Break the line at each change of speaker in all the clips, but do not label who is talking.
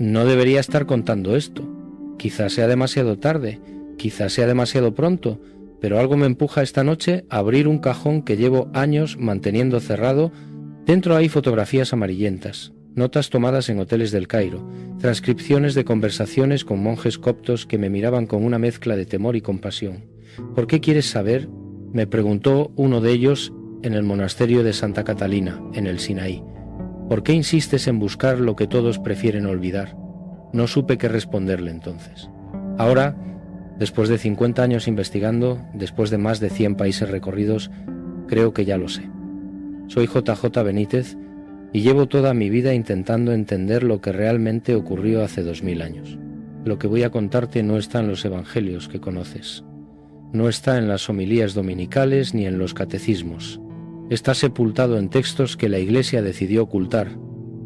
No debería estar contando esto. Quizás sea demasiado tarde, quizás sea demasiado pronto, pero algo me empuja esta noche a abrir un cajón que llevo años manteniendo cerrado. Dentro hay fotografías amarillentas, notas tomadas en hoteles del Cairo, transcripciones de conversaciones con monjes coptos que me miraban con una mezcla de temor y compasión. ¿Por qué quieres saber?, me preguntó uno de ellos en el monasterio de Santa Catalina, en el Sinaí. ¿Por qué insistes en buscar lo que todos prefieren olvidar? No supe qué responderle entonces. Ahora, después de 50 años investigando, después de más de 100 países recorridos, creo que ya lo sé. Soy JJ Benítez y llevo toda mi vida intentando entender lo que realmente ocurrió hace 2000 años. Lo que voy a contarte no está en los evangelios que conoces. No está en las homilías dominicales ni en los catecismos. Está sepultado en textos que la Iglesia decidió ocultar,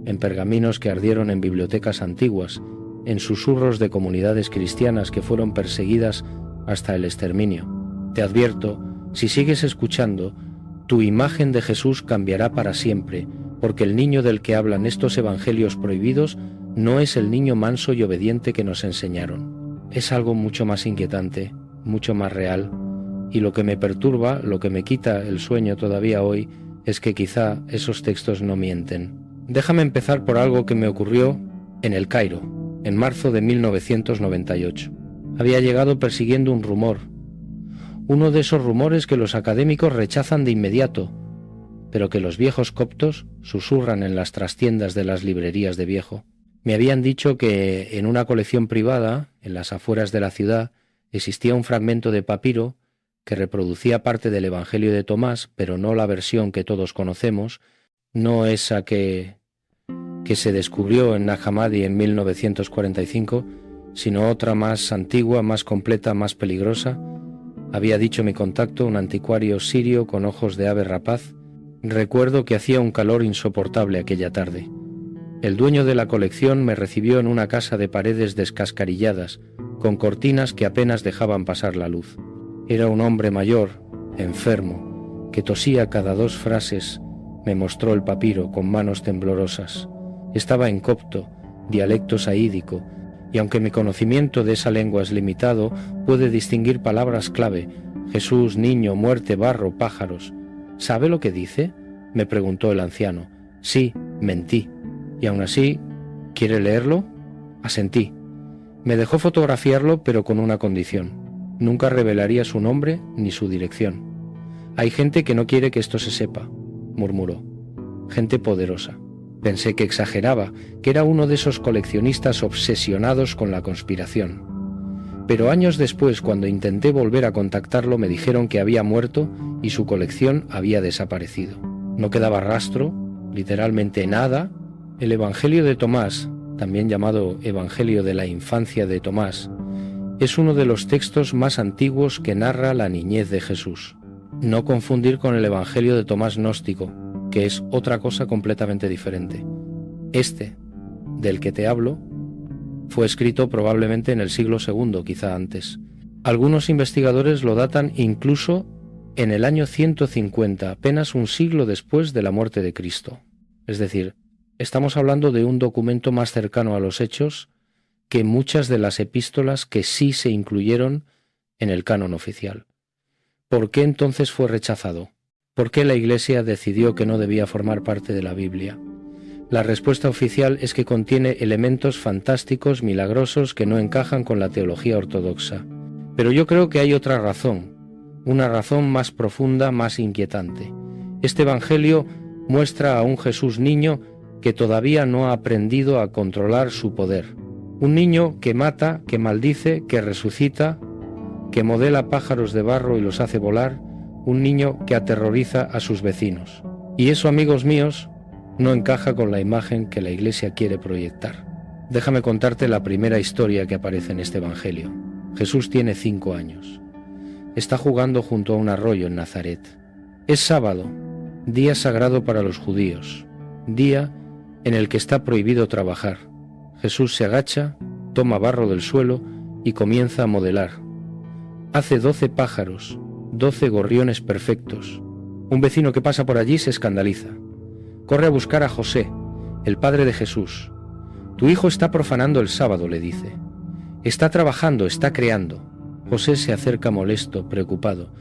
en pergaminos que ardieron en bibliotecas antiguas, en susurros de comunidades cristianas que fueron perseguidas hasta el exterminio. Te advierto, si sigues escuchando, tu imagen de Jesús cambiará para siempre, porque el niño del que hablan estos evangelios prohibidos no es el niño manso y obediente que nos enseñaron. Es algo mucho más inquietante, mucho más real, y lo que me perturba, lo que me quita el sueño todavía hoy, es que quizá esos textos no mienten. Déjame empezar por algo que me ocurrió en el Cairo, en marzo de 1998. Había llegado persiguiendo un rumor, uno de esos rumores que los académicos rechazan de inmediato, pero que los viejos coptos susurran en las trastiendas de las librerías de viejo. Me habían dicho que en una colección privada, en las afueras de la ciudad, existía un fragmento de papiro que reproducía parte del Evangelio de Tomás, pero no la versión que todos conocemos, no esa que se descubrió en Nag Hammadi en 1945, sino otra más antigua, más completa, más peligrosa. Había dicho mi contacto, un anticuario sirio con ojos de ave rapaz. Recuerdo que hacía un calor insoportable aquella tarde. El dueño de la colección me recibió en una casa de paredes descascarilladas, con cortinas que apenas dejaban pasar la luz. Era un hombre mayor, enfermo, que tosía cada 2 frases. Me mostró el papiro con manos temblorosas. Estaba en copto, dialecto saídico, y aunque mi conocimiento de esa lengua es limitado, pude distinguir palabras clave: Jesús, niño, muerte, barro, pájaros. ¿Sabe lo que dice?, me preguntó el anciano. Sí, mentí. Y aún así, ¿quiere leerlo? Asentí. Me dejó fotografiarlo, pero con una condición: nunca revelaría su nombre ni su dirección. Hay gente que no quiere que esto se sepa, murmuró. Gente poderosa. Pensé que exageraba, que era uno de esos coleccionistas obsesionados con la conspiración. Pero años después, cuando intenté volver a contactarlo, me dijeron que había muerto y su colección había desaparecido. No quedaba rastro, literalmente nada. El Evangelio de Tomás, también llamado Evangelio de la Infancia de Tomás, es uno de los textos más antiguos que narra la niñez de Jesús. No confundir con el Evangelio de Tomás gnóstico, que es otra cosa completamente diferente. Este, del que te hablo, fue escrito probablemente en el siglo II, quizá antes. Algunos investigadores lo datan incluso en el año 150, apenas un siglo después de la muerte de Cristo. Es decir, estamos hablando de un documento más cercano a los hechos que muchas de las epístolas que sí se incluyeron en el canon oficial. ¿Por qué entonces fue rechazado? ¿Por qué la Iglesia decidió que no debía formar parte de la Biblia? La respuesta oficial es que contiene elementos fantásticos, milagrosos, que no encajan con la teología ortodoxa. Pero yo creo que hay otra razón, una razón más profunda, más inquietante. Este Evangelio muestra a un Jesús niño que todavía no ha aprendido a controlar su poder. Un niño que mata, que maldice, que resucita, que modela pájaros de barro y los hace volar, un niño que aterroriza a sus vecinos. Y eso, amigos míos, no encaja con la imagen que la Iglesia quiere proyectar. Déjame contarte la primera historia que aparece en este Evangelio. Jesús tiene 5 años. Está jugando junto a un arroyo en Nazaret. Es sábado, día sagrado para los judíos, día en el que está prohibido trabajar. Jesús se agacha, toma barro del suelo y comienza a modelar. Hace 12 pájaros, 12 gorriones perfectos. Un vecino que pasa por allí se escandaliza. Corre a buscar a José, el padre de Jesús. Tu hijo está profanando el sábado, le dice. Está trabajando, está creando. José se acerca molesto, preocupado.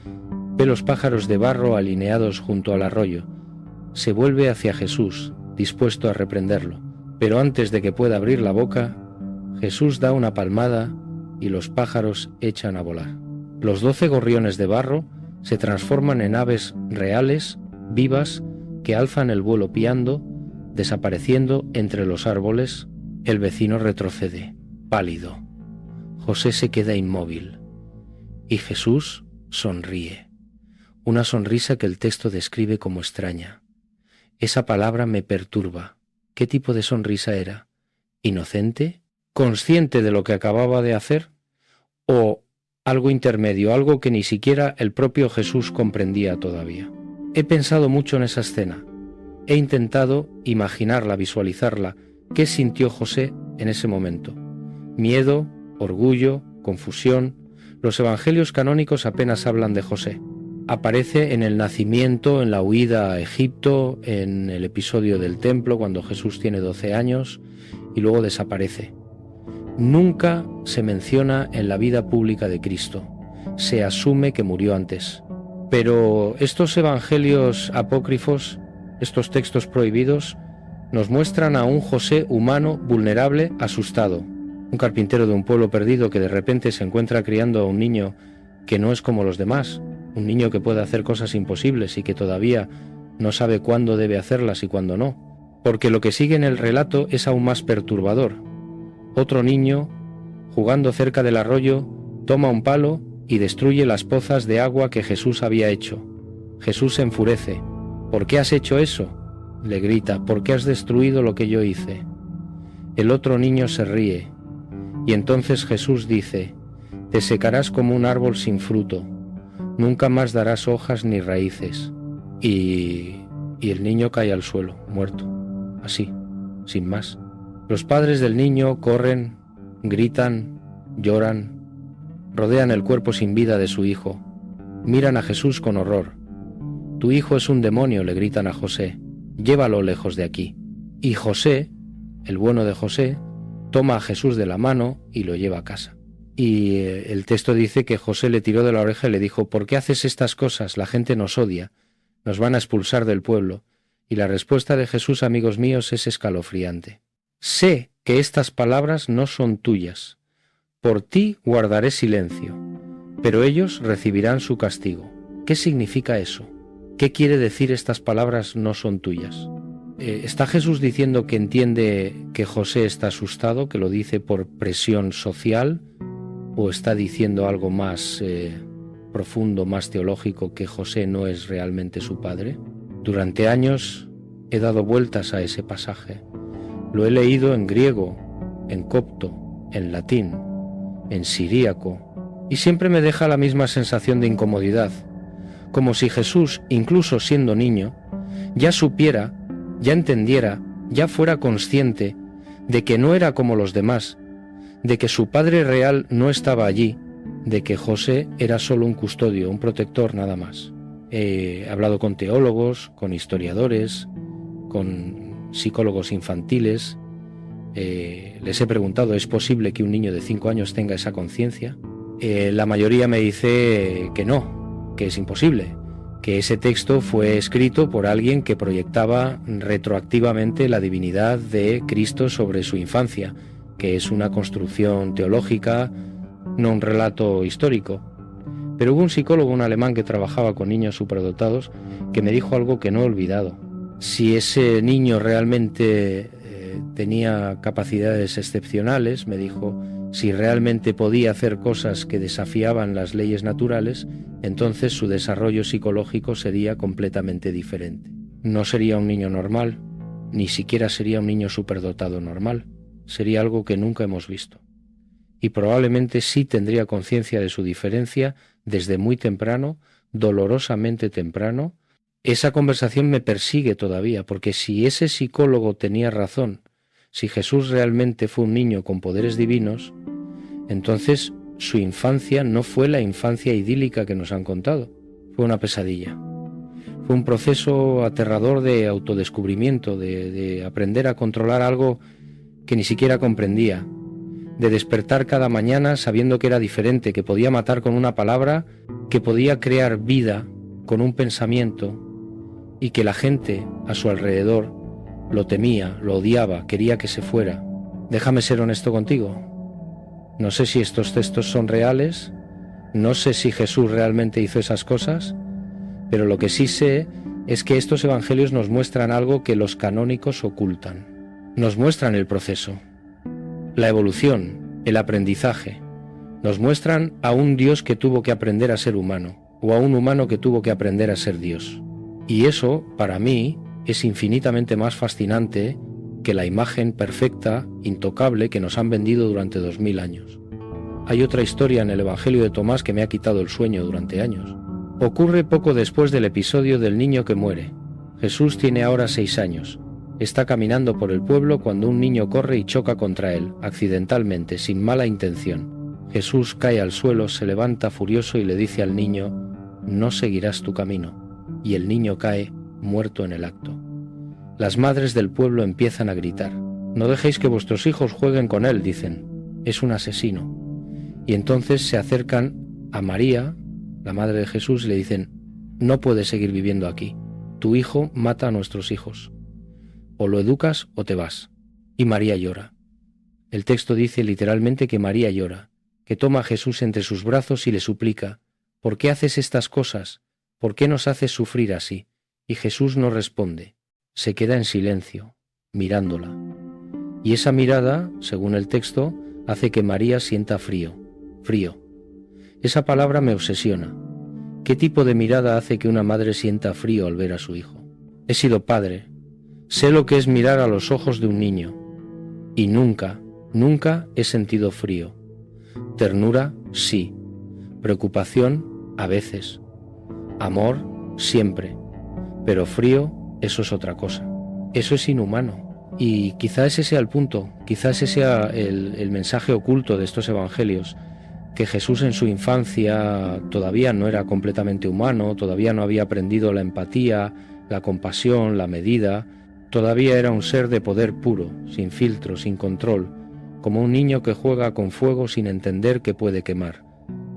Ve los pájaros de barro alineados junto al arroyo. Se vuelve hacia Jesús, dispuesto a reprenderlo. Pero antes de que pueda abrir la boca, Jesús da una palmada y los pájaros echan a volar. Los 12 gorriones de barro se transforman en aves reales, vivas, que alzan el vuelo piando, desapareciendo entre los árboles. El vecino retrocede, pálido. José se queda inmóvil. Y Jesús sonríe. Una sonrisa que el texto describe como extraña. Esa palabra me perturba. ¿Qué tipo de sonrisa era? ¿Inocente? ¿Consciente de lo que acababa de hacer? ¿O algo intermedio, algo que ni siquiera el propio Jesús comprendía todavía? He pensado mucho en esa escena. He intentado imaginarla, visualizarla. ¿Qué sintió José en ese momento? Miedo, orgullo, confusión. Los evangelios canónicos apenas hablan de José. Aparece en el nacimiento, en la huida a Egipto, en el episodio del templo cuando Jesús tiene 12 años y luego desaparece. Nunca se menciona en la vida pública de Cristo. Se asume que murió antes. Pero estos evangelios apócrifos, estos textos prohibidos, nos muestran a un José humano, vulnerable, asustado. Un carpintero de un pueblo perdido que de repente se encuentra criando a un niño que no es como los demás, un niño que puede hacer cosas imposibles y que todavía no sabe cuándo debe hacerlas y cuándo no, porque lo que sigue en el relato es aún más perturbador. Otro niño, jugando cerca del arroyo, toma un palo y destruye las pozas de agua que Jesús había hecho. Jesús se enfurece. ¿Por qué has hecho eso?, le grita. ¿Por qué has destruido lo que yo hice? El otro niño se ríe. Y entonces Jesús dice: te secarás como un árbol sin fruto. Nunca más darás hojas ni raíces. Y el niño cae al suelo, muerto. Así, sin más. Los padres del niño corren, gritan, lloran, rodean el cuerpo sin vida de su hijo. Miran a Jesús con horror. Tu hijo es un demonio, le gritan a José. Llévalo lejos de aquí. Y José, el bueno de José, toma a Jesús de la mano y lo lleva a casa. Y el texto dice que José le tiró de la oreja y le dijo: ¿por qué haces estas cosas? La gente nos odia, nos van a expulsar del pueblo. Y la respuesta de Jesús, amigos míos, es escalofriante. Sé que estas palabras no son tuyas. Por ti guardaré silencio, pero ellos recibirán su castigo. ¿Qué significa eso? ¿Qué quiere decir estas palabras no son tuyas? ¿Está Jesús diciendo que entiende que José está asustado, que lo dice por presión social? ¿O está diciendo algo más profundo, más teológico, que José no es realmente su padre? Durante años he dado vueltas a ese pasaje. Lo he leído en griego, en copto, en latín, en siríaco, y siempre me deja la misma sensación de incomodidad, como si Jesús, incluso siendo niño, ya supiera, ya entendiera, ya fuera consciente de que no era como los demás, de que su padre real no estaba allí, de que José era solo un custodio, un protector nada más. He hablado con teólogos, con historiadores, con psicólogos infantiles. Les he preguntado: ¿es posible que un niño de 5 años tenga esa conciencia? La mayoría me dice que no, que es imposible, que ese texto fue escrito por alguien que proyectaba retroactivamente la divinidad de Cristo sobre su infancia, que es una construcción teológica, no un relato histórico. Pero hubo un psicólogo, un alemán que trabajaba con niños superdotados, que me dijo algo que no he olvidado. Si ese niño realmente tenía capacidades excepcionales, me dijo, si realmente podía hacer cosas que desafiaban las leyes naturales, entonces su desarrollo psicológico sería completamente diferente. No sería un niño normal, ni siquiera sería un niño superdotado normal. Sería algo que nunca hemos visto. Y probablemente sí tendría conciencia de su diferencia desde muy temprano, dolorosamente temprano. Esa conversación me persigue todavía, porque si ese psicólogo tenía razón, si Jesús realmente fue un niño con poderes divinos, entonces su infancia no fue la infancia idílica que nos han contado, fue una pesadilla. Fue un proceso aterrador de autodescubrimiento, de aprender a controlar algo que ni siquiera comprendía, de despertar cada mañana sabiendo que era diferente, que podía matar con una palabra, que podía crear vida con un pensamiento, y que la gente a su alrededor lo temía, lo odiaba, quería que se fuera. Déjame ser honesto contigo. No sé si estos textos son reales, no sé si Jesús realmente hizo esas cosas, pero lo que sí sé es que estos evangelios nos muestran algo que los canónicos ocultan. Nos muestran el proceso, la evolución, el aprendizaje. Nos muestran a un Dios que tuvo que aprender a ser humano, o a un humano que tuvo que aprender a ser Dios. Y eso, para mí, es infinitamente más fascinante que la imagen perfecta, intocable, que nos han vendido durante 2000 años. Hay otra historia en el Evangelio de Tomás que me ha quitado el sueño durante años. Ocurre poco después del episodio del niño que muere. Jesús tiene ahora 6 años. Está caminando por el pueblo cuando un niño corre y choca contra él, accidentalmente, sin mala intención. Jesús cae al suelo, se levanta furioso y le dice al niño: «No seguirás tu camino». Y el niño cae muerto en el acto. Las madres del pueblo empiezan a gritar: «No dejéis que vuestros hijos jueguen con él», dicen. «Es un asesino». Y entonces se acercan a María, la madre de Jesús, y le dicen: «No puedes seguir viviendo aquí. Tu hijo mata a nuestros hijos. O lo educas o te vas». Y María llora. El texto dice literalmente que María llora, que toma a Jesús entre sus brazos y le suplica: «¿Por qué haces estas cosas? ¿Por qué nos haces sufrir así?». Y Jesús no responde, se queda en silencio, mirándola. Y esa mirada, según el texto, hace que María sienta frío. Esa palabra me obsesiona. ¿Qué tipo de mirada hace que una madre sienta frío al ver a su hijo? He sido padre. Sé lo que es mirar a los ojos de un niño. Y nunca he sentido frío. Ternura, sí. Preocupación, a veces. Amor, siempre. Pero frío, eso es otra cosa. Eso es inhumano. Y quizá ese sea el punto, quizá ese sea el mensaje oculto de estos evangelios, que Jesús en su infancia todavía no era completamente humano, todavía no había aprendido la empatía, la compasión, la medida, todavía era un ser de poder puro, sin filtro, sin control, como un niño que juega con fuego sin entender que puede quemar,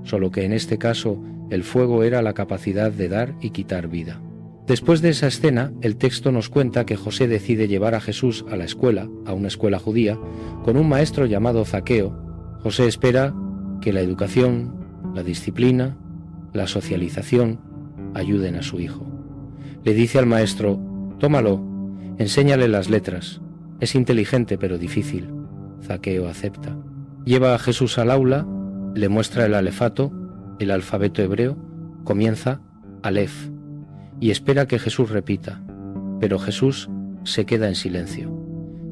solo que en este caso el fuego era la capacidad de dar y quitar vida. Después de esa escena, el texto nos cuenta que José decide llevar a Jesús a la escuela, a una escuela judía, con un maestro llamado Zaqueo. José espera que la educación, la disciplina, la socialización ayuden a su hijo. Le dice al maestro: «Tómalo, enséñale las letras. Es inteligente pero difícil». Zaqueo acepta. Lleva a Jesús al aula, le muestra el alefato, el alfabeto hebreo, comienza Alef, y espera que Jesús repita, pero Jesús se queda en silencio.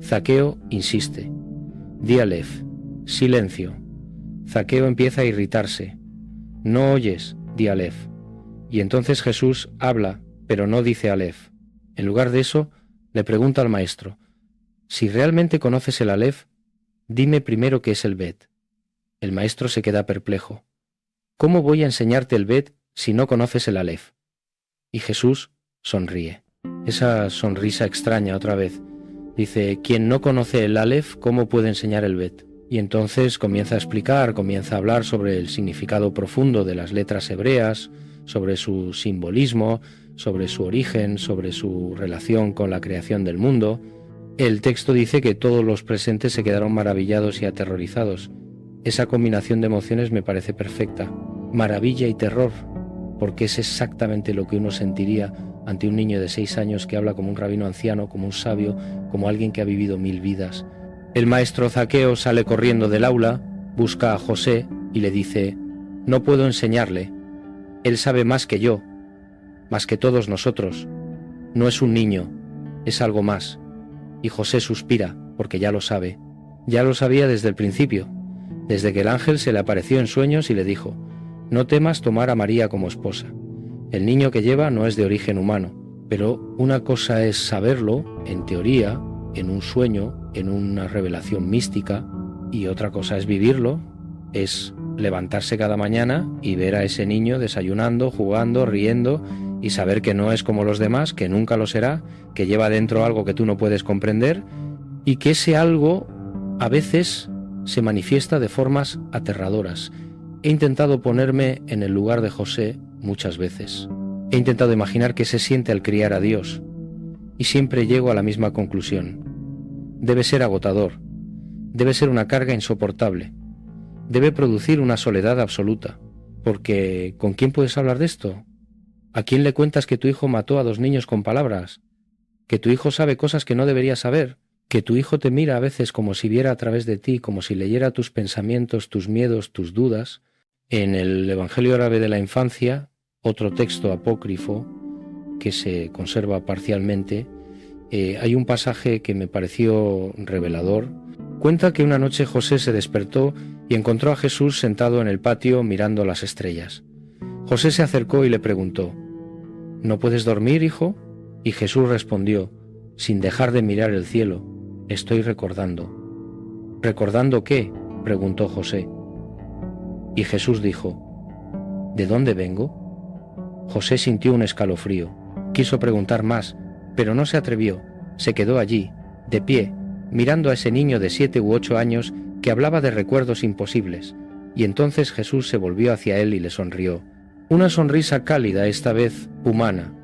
Zaqueo insiste: «Di Alef». Silencio. Zaqueo empieza a irritarse. «No oyes», di Alef. Y entonces Jesús habla, pero no dice Alef. En lugar de eso, le pregunta al maestro: «Si realmente conoces el Alef, dime primero qué es el Bet». El maestro se queda perplejo. «¿Cómo voy a enseñarte el Bet si no conoces el Alef?». Y Jesús sonríe. Esa sonrisa extraña otra vez. Dice: «Quien no conoce el Alef, ¿cómo puede enseñar el Bet?». Y entonces comienza a explicar, comienza a hablar sobre el significado profundo de las letras hebreas, sobre su simbolismo, sobre su origen, sobre su relación con la creación del mundo. El texto dice que todos los presentes se quedaron maravillados y aterrorizados. Esa combinación de emociones me parece perfecta. Maravilla y terror, porque es exactamente lo que uno sentiría ante un niño de 6 años que habla como un rabino anciano, como un sabio, como alguien que ha vivido 1000 vidas. El maestro Zaqueo sale corriendo del aula, busca a José y le dice: «No puedo enseñarle. Él sabe más que yo, más que todos nosotros. No es un niño, es algo más». Y José suspira, porque ya lo sabe. Ya lo sabía desde el principio, desde que el ángel se le apareció en sueños y le dijo: «No temas tomar a María como esposa. El niño que lleva no es de origen humano». Pero una cosa es saberlo, en teoría, en un sueño, en una revelación mística, y otra cosa es vivirlo, es levantarse cada mañana y ver a ese niño desayunando, jugando, riendo, y saber que no es como los demás, que nunca lo será, que lleva dentro algo que tú no puedes comprender, y que ese algo A veces se manifiesta de formas aterradoras. He intentado ponerme en el lugar de José muchas veces. He intentado imaginar qué se siente al criar a Dios, y siempre llego a la misma conclusión. Debe ser agotador, debe ser una carga insoportable, debe producir una soledad absoluta, porque ¿con quién puedes hablar de esto? ¿A quién le cuentas que tu hijo mató a 2 niños con palabras? ¿Que tu hijo sabe cosas que no debería saber? ¿Que tu hijo te mira a veces como si viera a través de ti, como si leyera tus pensamientos, tus miedos, tus dudas? En el Evangelio árabe de la infancia, otro texto apócrifo que se conserva parcialmente, hay un pasaje que me pareció revelador. Cuenta que una noche José se despertó y encontró a Jesús sentado en el patio mirando las estrellas. José se acercó y le preguntó: ¿No puedes dormir, hijo? Y Jesús respondió, sin dejar de mirar el cielo: estoy recordando. ¿Recordando qué?, preguntó José. Y Jesús dijo: ¿De dónde vengo? José sintió un escalofrío. Quiso preguntar más, pero no se atrevió. Se quedó allí, de pie, mirando a ese niño de 7 u 8 años que hablaba de recuerdos imposibles. Y entonces Jesús se volvió hacia él y le sonrió. Una sonrisa cálida, esta vez humana,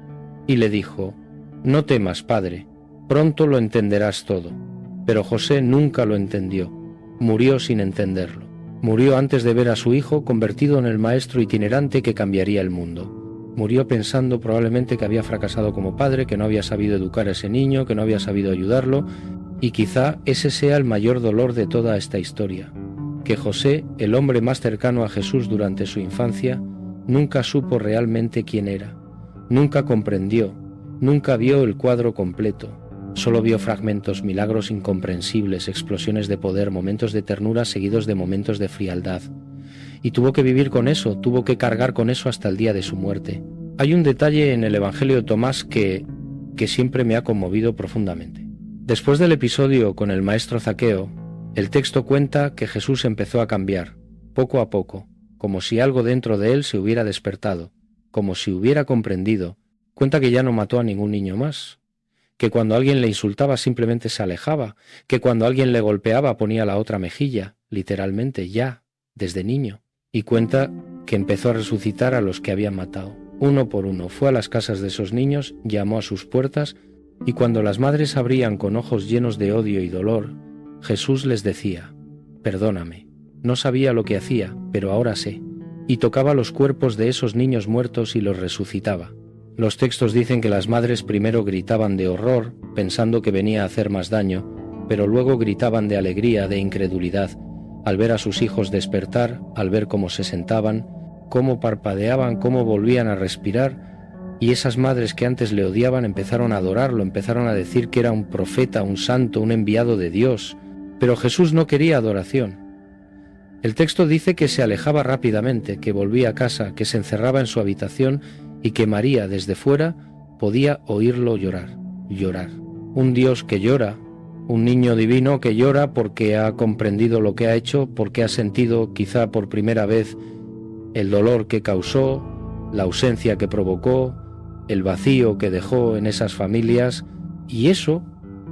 y le dijo: «No temas, padre, pronto lo entenderás todo». Pero José nunca lo entendió. Murió sin entenderlo. Murió antes de ver a su hijo convertido en el maestro itinerante que cambiaría el mundo. Murió pensando probablemente que había fracasado como padre, que no había sabido educar a ese niño, que no había sabido ayudarlo, y quizá ese sea el mayor dolor de toda esta historia, que José, el hombre más cercano a Jesús durante su infancia, nunca supo realmente quién era, nunca comprendió, nunca vio el cuadro completo, solo vio fragmentos, milagros incomprensibles, explosiones de poder, momentos de ternura seguidos de momentos de frialdad. Y tuvo que vivir con eso, tuvo que cargar con eso hasta el día de su muerte. Hay un detalle en el Evangelio de Tomás que siempre me ha conmovido profundamente. Después del episodio con el maestro Zaqueo, el texto cuenta que Jesús empezó a cambiar, poco a poco, como si algo dentro de él se hubiera despertado, como si hubiera comprendido. Cuenta que ya no mató a ningún niño más, que cuando alguien le insultaba simplemente se alejaba, que cuando alguien le golpeaba ponía la otra mejilla, literalmente, ya, desde niño. Y cuenta que empezó a resucitar a los que habían matado. Uno por uno fue a las casas de esos niños, llamó a sus puertas, y cuando las madres abrían con ojos llenos de odio y dolor, Jesús les decía: «Perdóname, no sabía lo que hacía, pero ahora sé», y tocaba los cuerpos de esos niños muertos y los resucitaba. Los textos dicen que las madres primero gritaban de horror, pensando que venía a hacer más daño, pero luego gritaban de alegría, de incredulidad, al ver a sus hijos despertar, al ver cómo se sentaban, cómo parpadeaban, cómo volvían a respirar, y esas madres que antes le odiaban empezaron a adorarlo, empezaron a decir que era un profeta, un santo, un enviado de Dios. Pero Jesús no quería adoración. El texto dice que se alejaba rápidamente, que volvía a casa, que se encerraba en su habitación y que María, desde fuera, podía oírlo llorar, llorar. Un Dios que llora, un niño divino que llora porque ha comprendido lo que ha hecho, porque ha sentido quizá por primera vez el dolor que causó, la ausencia que provocó, el vacío que dejó en esas familias. Y eso,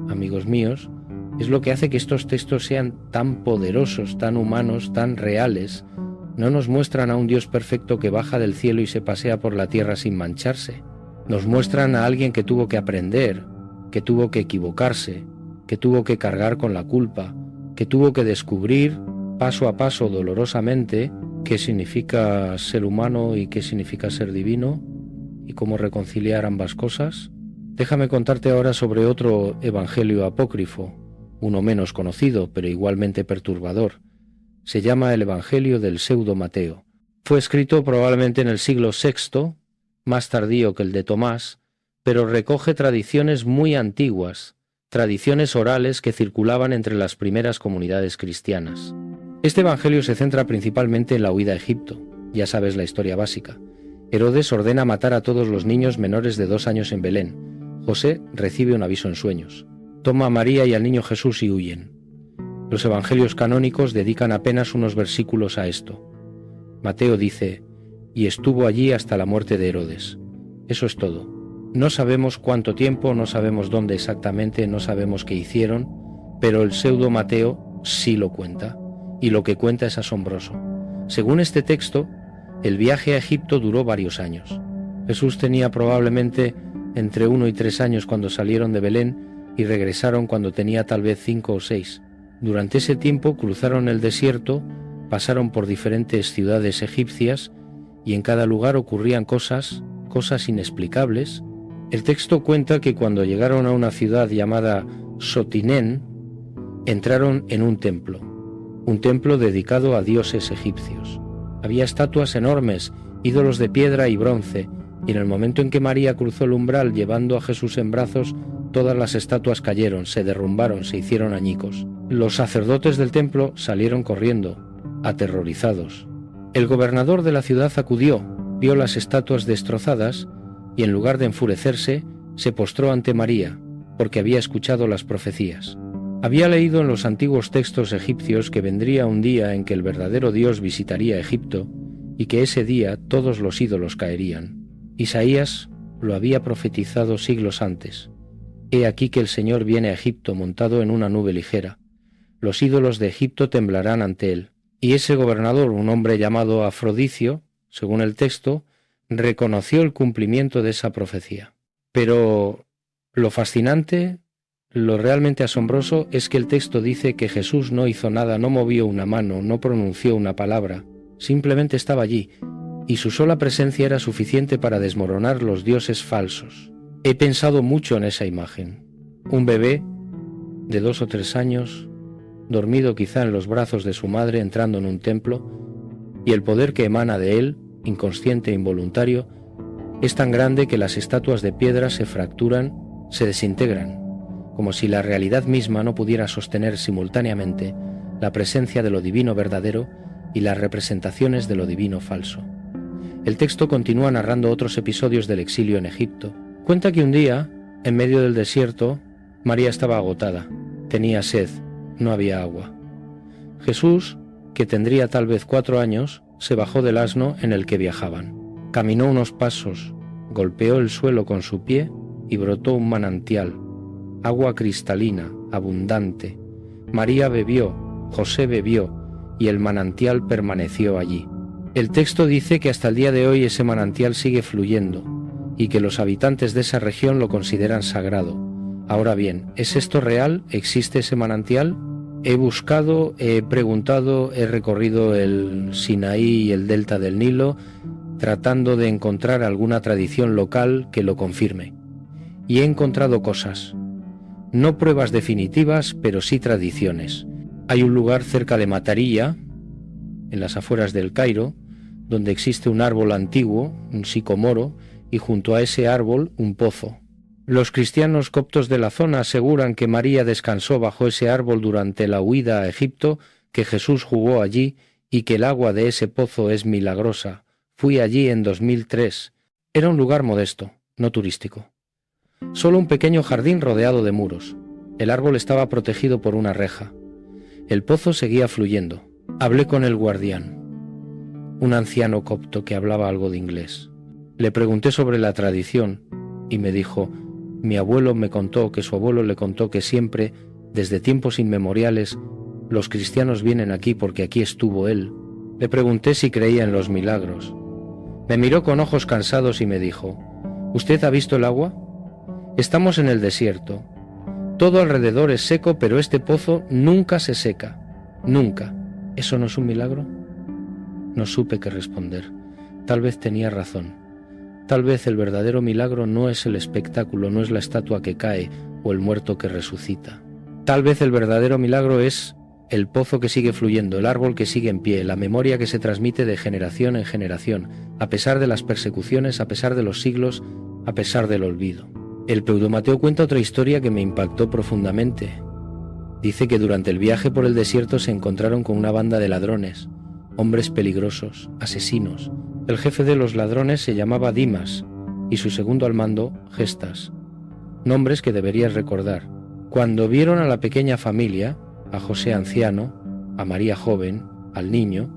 amigos míos, es lo que hace que estos textos sean tan poderosos, tan humanos, tan reales. No nos muestran a un Dios perfecto que baja del cielo y se pasea por la tierra sin mancharse. Nos muestran a alguien que tuvo que aprender, que tuvo que equivocarse, que tuvo que cargar con la culpa, que tuvo que descubrir paso a paso dolorosamente qué significa ser humano y qué significa ser divino y cómo reconciliar ambas cosas. Déjame contarte ahora sobre otro evangelio apócrifo, uno menos conocido pero igualmente perturbador. Se llama el Evangelio del Pseudo Mateo. Fue escrito probablemente en el siglo VI, más tardío que el de Tomás, pero recoge tradiciones muy antiguas, tradiciones orales que circulaban entre las primeras comunidades cristianas. Este evangelio se centra principalmente en la huida a Egipto. Ya sabes la historia básica. Herodes ordena matar a todos los niños menores de 2 años en Belén. José recibe un aviso en sueños. Toma a María y al niño Jesús y huyen. Los evangelios canónicos dedican apenas unos versículos a esto. Mateo dice: «Y estuvo allí hasta la muerte de Herodes». Eso es todo. No sabemos cuánto tiempo, no sabemos dónde exactamente, no sabemos qué hicieron, pero el pseudo Mateo sí lo cuenta, y lo que cuenta es asombroso. Según este texto, el viaje a Egipto duró varios años. Jesús tenía probablemente entre 1 y 3 años cuando salieron de Belén y regresaron cuando tenía tal vez 5 o 6. Durante ese tiempo cruzaron el desierto, pasaron por diferentes ciudades egipcias y en cada lugar ocurrían cosas inexplicables. El texto cuenta que cuando llegaron a una ciudad llamada Sotinén, entraron en un templo dedicado a dioses egipcios. Había estatuas enormes, ídolos de piedra y bronce, y en el momento en que María cruzó el umbral llevando a Jesús en brazos, todas las estatuas cayeron, se derrumbaron, se hicieron añicos. Los sacerdotes del templo salieron corriendo, aterrorizados. El gobernador de la ciudad acudió, vio las estatuas destrozadas y en lugar de enfurecerse, se postró ante María, porque había escuchado las profecías. Había leído en los antiguos textos egipcios que vendría un día en que el verdadero Dios visitaría Egipto y que ese día todos los ídolos caerían. Isaías lo había profetizado siglos antes. He aquí que el Señor viene a Egipto montado en una nube ligera. Los ídolos de Egipto temblarán ante él. Y ese gobernador, un hombre llamado Afrodicio, según el texto, reconoció el cumplimiento de esa profecía. Pero lo fascinante, lo realmente asombroso es que el texto dice que Jesús no hizo nada, no movió una mano, no pronunció una palabra, simplemente estaba allí, y su sola presencia era suficiente para desmoronar los dioses falsos. He pensado mucho en esa imagen. Un bebé de 2 o 3 años, dormido quizá en los brazos de su madre entrando en un templo, y el poder que emana de él, inconsciente e involuntario, es tan grande que las estatuas de piedra se fracturan, se desintegran, como si la realidad misma no pudiera sostener simultáneamente la presencia de lo divino verdadero y las representaciones de lo divino falso. El texto continúa narrando otros episodios del exilio en Egipto. Cuenta que un día, en medio del desierto, María estaba agotada, tenía sed, no había agua. Jesús, que tendría tal vez 4 años, se bajó del asno en el que viajaban. Caminó unos pasos, golpeó el suelo con su pie y brotó un manantial, agua cristalina, abundante. María bebió, José bebió, y el manantial permaneció allí. El texto dice que hasta el día de hoy ese manantial sigue fluyendo y que los habitantes de esa región lo consideran sagrado. Ahora bien, ¿es esto real? ¿Existe ese manantial? He buscado, he preguntado, he recorrido el Sinaí y el delta del Nilo tratando de encontrar alguna tradición local que lo confirme. Y he encontrado cosas. No pruebas definitivas, pero sí tradiciones. Hay un lugar cerca de Matariya, en las afueras del Cairo, donde existe un árbol antiguo, un sicomoro, y junto a ese árbol un pozo. Los cristianos coptos de la zona aseguran que María descansó bajo ese árbol durante la huida a Egipto, que Jesús jugó allí y que el agua de ese pozo es milagrosa. Fui allí en 2003. Era un lugar modesto, no turístico. Solo un pequeño jardín rodeado de muros. El árbol estaba protegido por una reja. El pozo seguía fluyendo. Hablé con el guardián, un anciano copto que hablaba algo de inglés. Le pregunté sobre la tradición y me dijo: mi abuelo me contó que su abuelo le contó que siempre, desde tiempos inmemoriales, los cristianos vienen aquí porque aquí estuvo él. Le pregunté si creía en los milagros. Me miró con ojos cansados y me dijo: ¿usted ha visto el agua? Estamos en el desierto. Todo alrededor es seco, pero este pozo nunca se seca. Nunca. ¿Eso no es un milagro? No supe qué responder. Tal vez tenía razón. Tal vez el verdadero milagro no es el espectáculo, no es la estatua que cae o el muerto que resucita. Tal vez el verdadero milagro es el pozo que sigue fluyendo, el árbol que sigue en pie, la memoria que se transmite de generación en generación, a pesar de las persecuciones, a pesar de los siglos, a pesar del olvido. El Pseudo-Mateo cuenta otra historia que me impactó profundamente. Dice que durante el viaje por el desierto se encontraron con una banda de ladrones, hombres peligrosos, asesinos. El jefe de los ladrones se llamaba Dimas y su segundo al mando, Gestas. Nombres que deberías recordar. Cuando vieron a la pequeña familia, a José anciano, a María joven, al niño,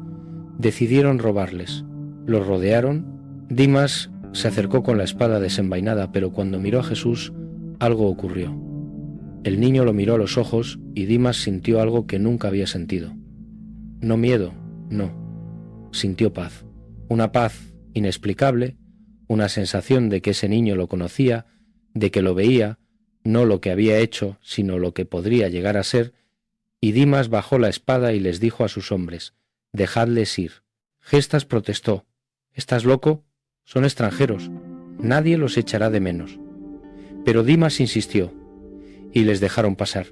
decidieron robarles. Los rodearon. Dimas se acercó con la espada desenvainada, pero cuando miró a Jesús, algo ocurrió. El niño lo miró a los ojos y Dimas sintió algo que nunca había sentido. No miedo, no. Sintió paz. Una paz inexplicable, una sensación de que ese niño lo conocía, de que lo veía, no lo que había hecho, sino lo que podría llegar a ser, y Dimas bajó la espada y les dijo a sus hombres: «Dejadles ir». Gestas protestó: «¿Estás loco? Son extranjeros. Nadie los echará de menos». Pero Dimas insistió, y les dejaron pasar.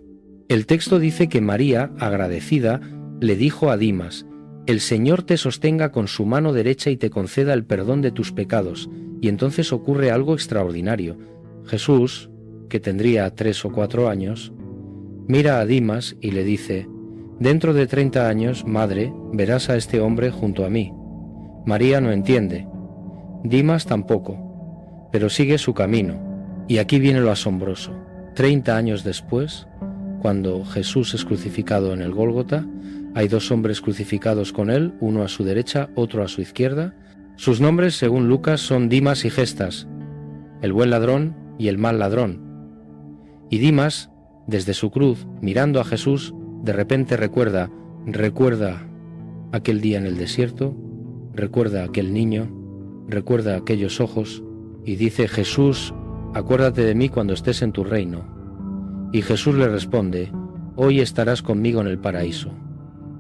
El texto dice que María, agradecida, le dijo a Dimas: «El Señor te sostenga con su mano derecha y te conceda el perdón de tus pecados». Y entonces ocurre algo extraordinario. Jesús, que tendría 3 o 4 años, mira a Dimas y le dice: «Dentro de 30 años, madre, verás a este hombre junto a mí». María no entiende. Dimas tampoco, pero sigue su camino. Y aquí viene lo asombroso. 30 años después, cuando Jesús es crucificado en el Gólgota, hay 2 hombres crucificados con él, uno a su derecha, otro a su izquierda. Sus nombres, según Lucas, son Dimas y Gestas, el buen ladrón y el mal ladrón. Y Dimas, desde su cruz, mirando a Jesús, de repente recuerda aquel día en el desierto, recuerda aquel niño, recuerda aquellos ojos, y dice: «Jesús, acuérdate de mí cuando estés en tu reino». Y Jesús le responde: «Hoy estarás conmigo en el paraíso».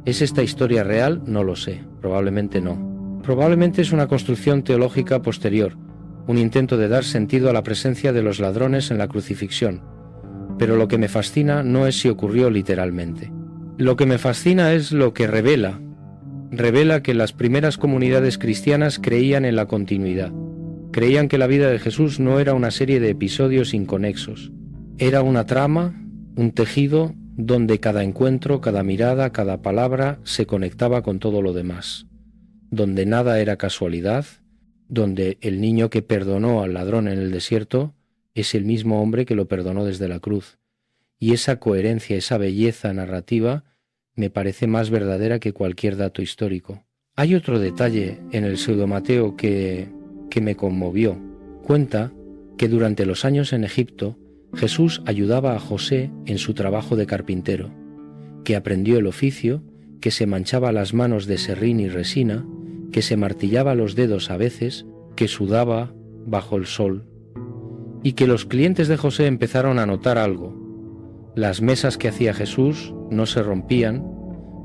¿Es esta historia real? No lo sé, probablemente no. Probablemente es una construcción teológica posterior, un intento de dar sentido a la presencia de los ladrones en la crucifixión. Pero lo que me fascina no es si ocurrió literalmente. Lo que me fascina es lo que revela que las primeras comunidades cristianas creían en la continuidad. Creían que la vida de Jesús no era una serie de episodios inconexos. Era una trama, un tejido donde cada encuentro, cada mirada, cada palabra se conectaba con todo lo demás. Donde nada era casualidad, donde el niño que perdonó al ladrón en el desierto es el mismo hombre que lo perdonó desde la cruz. Y esa coherencia, esa belleza narrativa me parece más verdadera que cualquier dato histórico. Hay otro detalle en el Pseudo-Mateo que me conmovió. Cuenta que durante los años en Egipto, Jesús ayudaba a José en su trabajo de carpintero, que aprendió el oficio, que se manchaba las manos de serrín y resina, que se martillaba los dedos a veces, que sudaba bajo el sol, y que los clientes de José empezaron a notar algo. Las mesas que hacía Jesús no se rompían,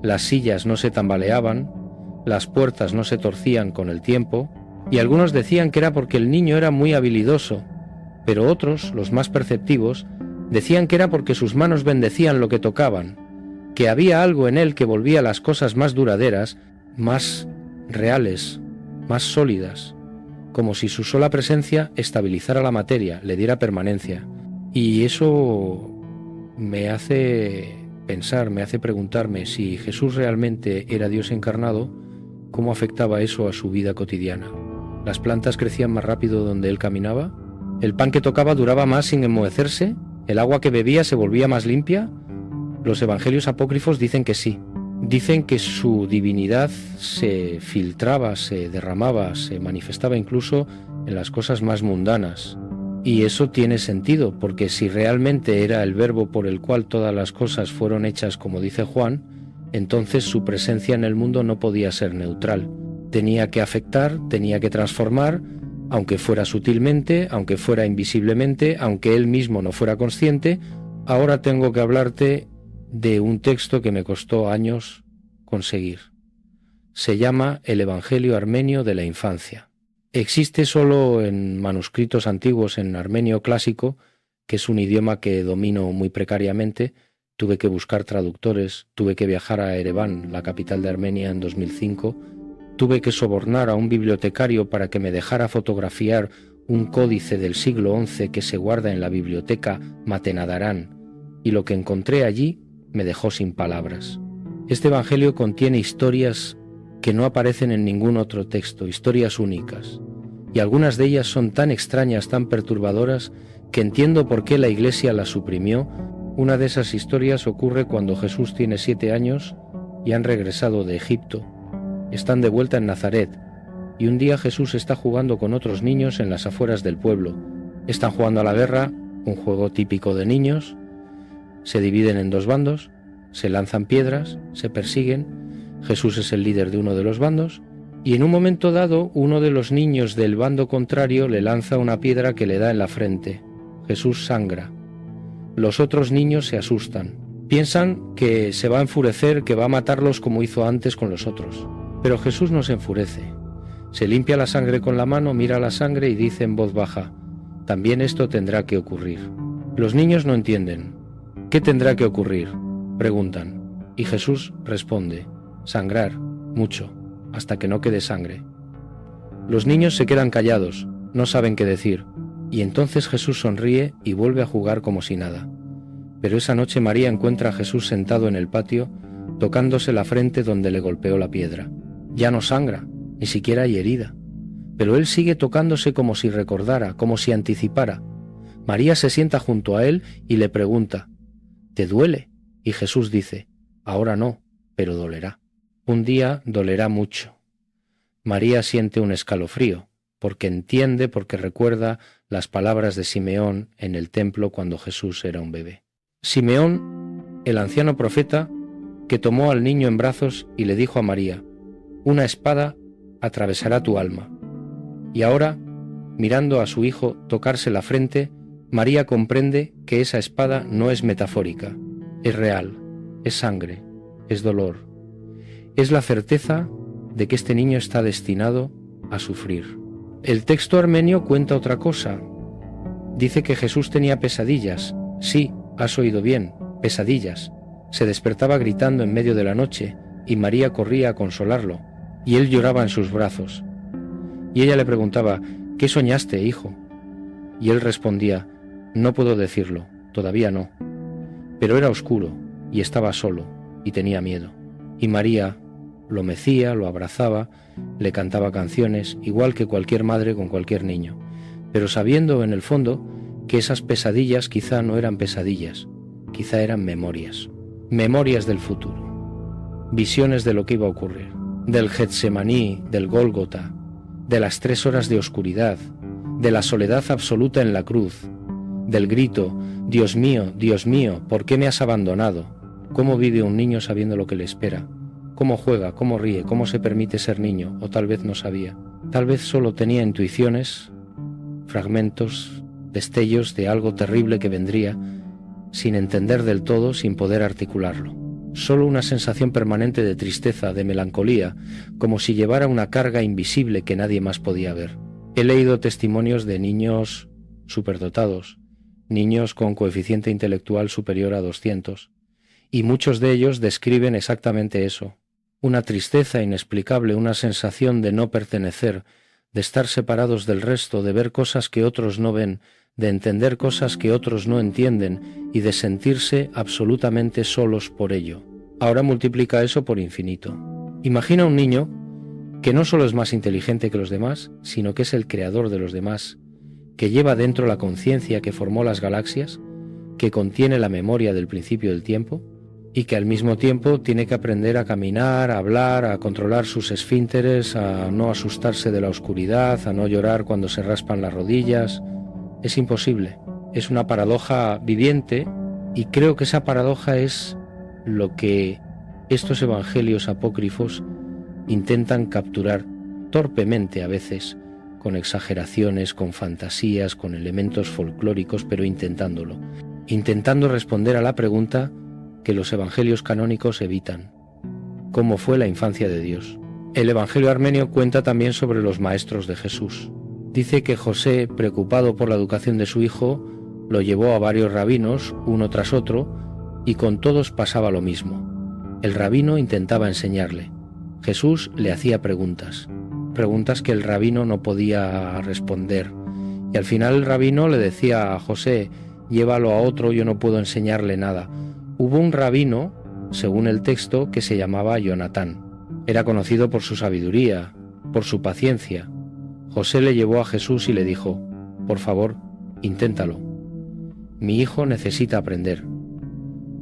las sillas no se tambaleaban, las puertas no se torcían con el tiempo, y algunos decían que era porque el niño era muy habilidoso, pero otros, los más perceptivos, decían que era porque sus manos bendecían lo que tocaban, que había algo en él que volvía las cosas más duraderas, más reales, más sólidas, como si su sola presencia estabilizara la materia, le diera permanencia. Y eso me hace pensar, me hace preguntarme si Jesús realmente era Dios encarnado, ¿cómo afectaba eso a su vida cotidiana? ¿Las plantas crecían más rápido donde él caminaba? ¿El pan que tocaba duraba más sin enmohecerse? ¿El agua que bebía se volvía más limpia? Los evangelios apócrifos dicen que sí. Dicen que su divinidad se filtraba, se derramaba, se manifestaba incluso en las cosas más mundanas. Y eso tiene sentido, porque si realmente era el verbo por el cual todas las cosas fueron hechas como dice Juan, entonces su presencia en el mundo no podía ser neutral. Tenía que afectar, tenía que transformar, aunque fuera sutilmente, aunque fuera invisiblemente, aunque él mismo no fuera consciente. Ahora tengo que hablarte de un texto que me costó años conseguir. Se llama El Evangelio Armenio de la Infancia. Existe solo en manuscritos antiguos en armenio clásico, que es un idioma que domino muy precariamente. Tuve que buscar traductores, tuve que viajar a Ereván, la capital de Armenia, en 2005. Tuve que sobornar a un bibliotecario para que me dejara fotografiar un códice del siglo XI que se guarda en la biblioteca Matenadaran, y lo que encontré allí me dejó sin palabras. Este evangelio contiene historias que no aparecen en ningún otro texto, historias únicas, y algunas de ellas son tan extrañas, tan perturbadoras, que entiendo por qué la Iglesia las suprimió. Una de esas historias ocurre cuando Jesús tiene 7 años y han regresado de Egipto. Están de vuelta en Nazaret, y un día Jesús está jugando con otros niños en las afueras del pueblo. Están jugando a la guerra, un juego típico de niños. Se dividen en dos bandos, se lanzan piedras, se persiguen. Jesús es el líder de uno de los bandos y en un momento dado uno de los niños del bando contrario le lanza una piedra que le da en la frente. Jesús sangra. Los otros niños se asustan. Piensan que se va a enfurecer, que va a matarlos como hizo antes con los otros. Pero Jesús no se enfurece. Se limpia la sangre con la mano, mira la sangre y dice en voz baja: también esto tendrá que ocurrir. Los niños no entienden. ¿Qué tendrá que ocurrir?, preguntan. Y Jesús responde: sangrar, mucho, hasta que no quede sangre. Los niños se quedan callados, no saben qué decir, y entonces Jesús sonríe y vuelve a jugar como si nada. Pero esa noche María encuentra a Jesús sentado en el patio, tocándose la frente donde le golpeó la piedra. Ya no sangra, ni siquiera hay herida, pero él sigue tocándose como si recordara, como si anticipara. María se sienta junto a él y le pregunta: ¿te duele? Y Jesús dice: ahora no, pero dolerá. Un día dolerá mucho. María siente un escalofrío, porque entiende, porque recuerda las palabras de Simeón en el templo cuando Jesús era un bebé. Simeón, el anciano profeta, que tomó al niño en brazos y le dijo a María: una espada atravesará tu alma. Y ahora, mirando a su hijo tocarse la frente, María comprende que esa espada no es metafórica, es real, es sangre, es dolor. Es la certeza de que este niño está destinado a sufrir. El texto armenio cuenta otra cosa. Dice que Jesús tenía pesadillas. Sí, has oído bien, pesadillas. Se despertaba gritando en medio de la noche y María corría a consolarlo, y él lloraba en sus brazos. Y ella le preguntaba: ¿qué soñaste, hijo? Y él respondía: no puedo decirlo, todavía no. Pero era oscuro y estaba solo y tenía miedo. Y María lo mecía, lo abrazaba, le cantaba canciones, igual que cualquier madre con cualquier niño, pero sabiendo en el fondo que esas pesadillas quizá no eran pesadillas, quizá eran memorias, memorias del futuro, visiones de lo que iba a ocurrir, del Getsemaní, del Gólgota, de las 3 horas de oscuridad, de la soledad absoluta en la cruz, del grito: Dios mío, ¿por qué me has abandonado? ¿Cómo vive un niño sabiendo lo que le espera? ¿Cómo juega, cómo ríe, cómo se permite ser niño? O tal vez no sabía. Tal vez solo tenía intuiciones, fragmentos, destellos de algo terrible que vendría, sin entender del todo, sin poder articularlo. Solo una sensación permanente de tristeza, de melancolía, como si llevara una carga invisible que nadie más podía ver. He leído testimonios de niños superdotados, niños con coeficiente intelectual superior a 200, y muchos de ellos describen exactamente eso: una tristeza inexplicable, una sensación de no pertenecer, de estar separados del resto, de ver cosas que otros no ven, de entender cosas que otros no entienden y de sentirse absolutamente solos por ello. Ahora multiplica eso por infinito. Imagina un niño que no solo es más inteligente que los demás, sino que es el creador de los demás, que lleva dentro la conciencia que formó las galaxias, que contiene la memoria del principio del tiempo, y que al mismo tiempo tiene que aprender a caminar, a hablar, a controlar sus esfínteres, a no asustarse de la oscuridad, a no llorar cuando se raspan las rodillas. Es imposible, es una paradoja viviente, y creo que esa paradoja es lo que estos evangelios apócrifos intentan capturar torpemente a veces, con exageraciones, con fantasías, con elementos folclóricos, pero intentándolo, intentando responder a la pregunta que los evangelios canónicos evitan: ¿cómo fue la infancia de Dios? El evangelio armenio cuenta también sobre los maestros de Jesús. Dice que José, preocupado por la educación de su hijo, lo llevó a varios rabinos, uno tras otro, y con todos pasaba lo mismo. El rabino intentaba enseñarle. Jesús le hacía preguntas que el rabino no podía responder, y al final el rabino le decía a José: llévalo a otro, yo no puedo enseñarle nada. Hubo un rabino, según el texto, que se llamaba Jonatán. Era conocido por su sabiduría, por su paciencia. José le llevó a Jesús y le dijo: por favor, inténtalo. Mi hijo necesita aprender.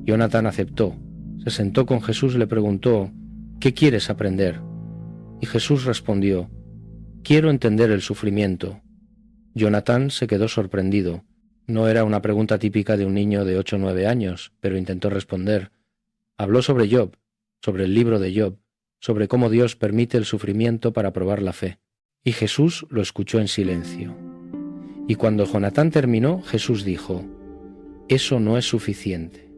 Jonatán aceptó. Se sentó con Jesús y le preguntó: ¿qué quieres aprender? Y Jesús respondió: quiero entender el sufrimiento. Jonatán se quedó sorprendido. No era una pregunta típica de un niño de 8 o 9 años, pero intentó responder. Habló sobre Job, sobre el libro de Job, sobre cómo Dios permite el sufrimiento para probar la fe. Y Jesús lo escuchó en silencio. Y cuando Jonatán terminó, Jesús dijo: «Eso no es suficiente».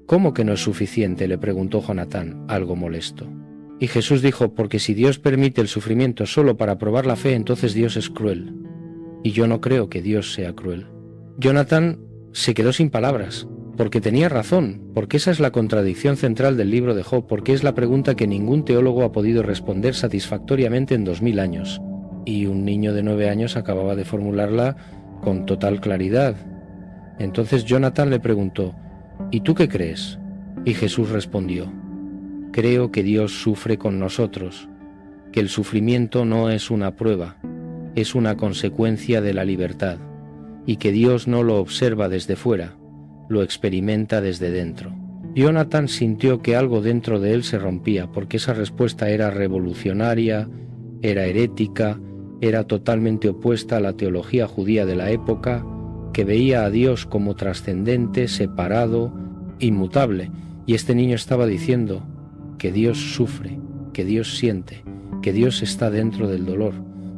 «¿Cómo que no es suficiente?», le preguntó Jonatán, algo molesto. Y Jesús dijo: «Porque si Dios permite el sufrimiento solo para probar la fe, entonces Dios es cruel. Y yo no creo que Dios sea cruel». Jonatán se quedó sin palabras, porque tenía razón, porque esa es la contradicción central del libro de Job, porque es la pregunta que ningún teólogo ha podido responder satisfactoriamente en 2000 años. Y un niño de 9 años acababa de formularla con total claridad. Entonces Jonatán le preguntó: «¿Y tú qué crees?». Y Jesús respondió: «Creo que Dios sufre con nosotros, que el sufrimiento no es una prueba, es una consecuencia de la libertad, y que Dios no lo observa desde fuera, lo experimenta desde dentro». Jonatán sintió que algo dentro de él se rompía, porque esa respuesta era revolucionaria, era herética, era totalmente opuesta a la teología judía de la época, que veía a Dios como trascendente, separado, inmutable, y este niño estaba diciendo que Dios sufre, que Dios siente, que Dios está dentro del dolor,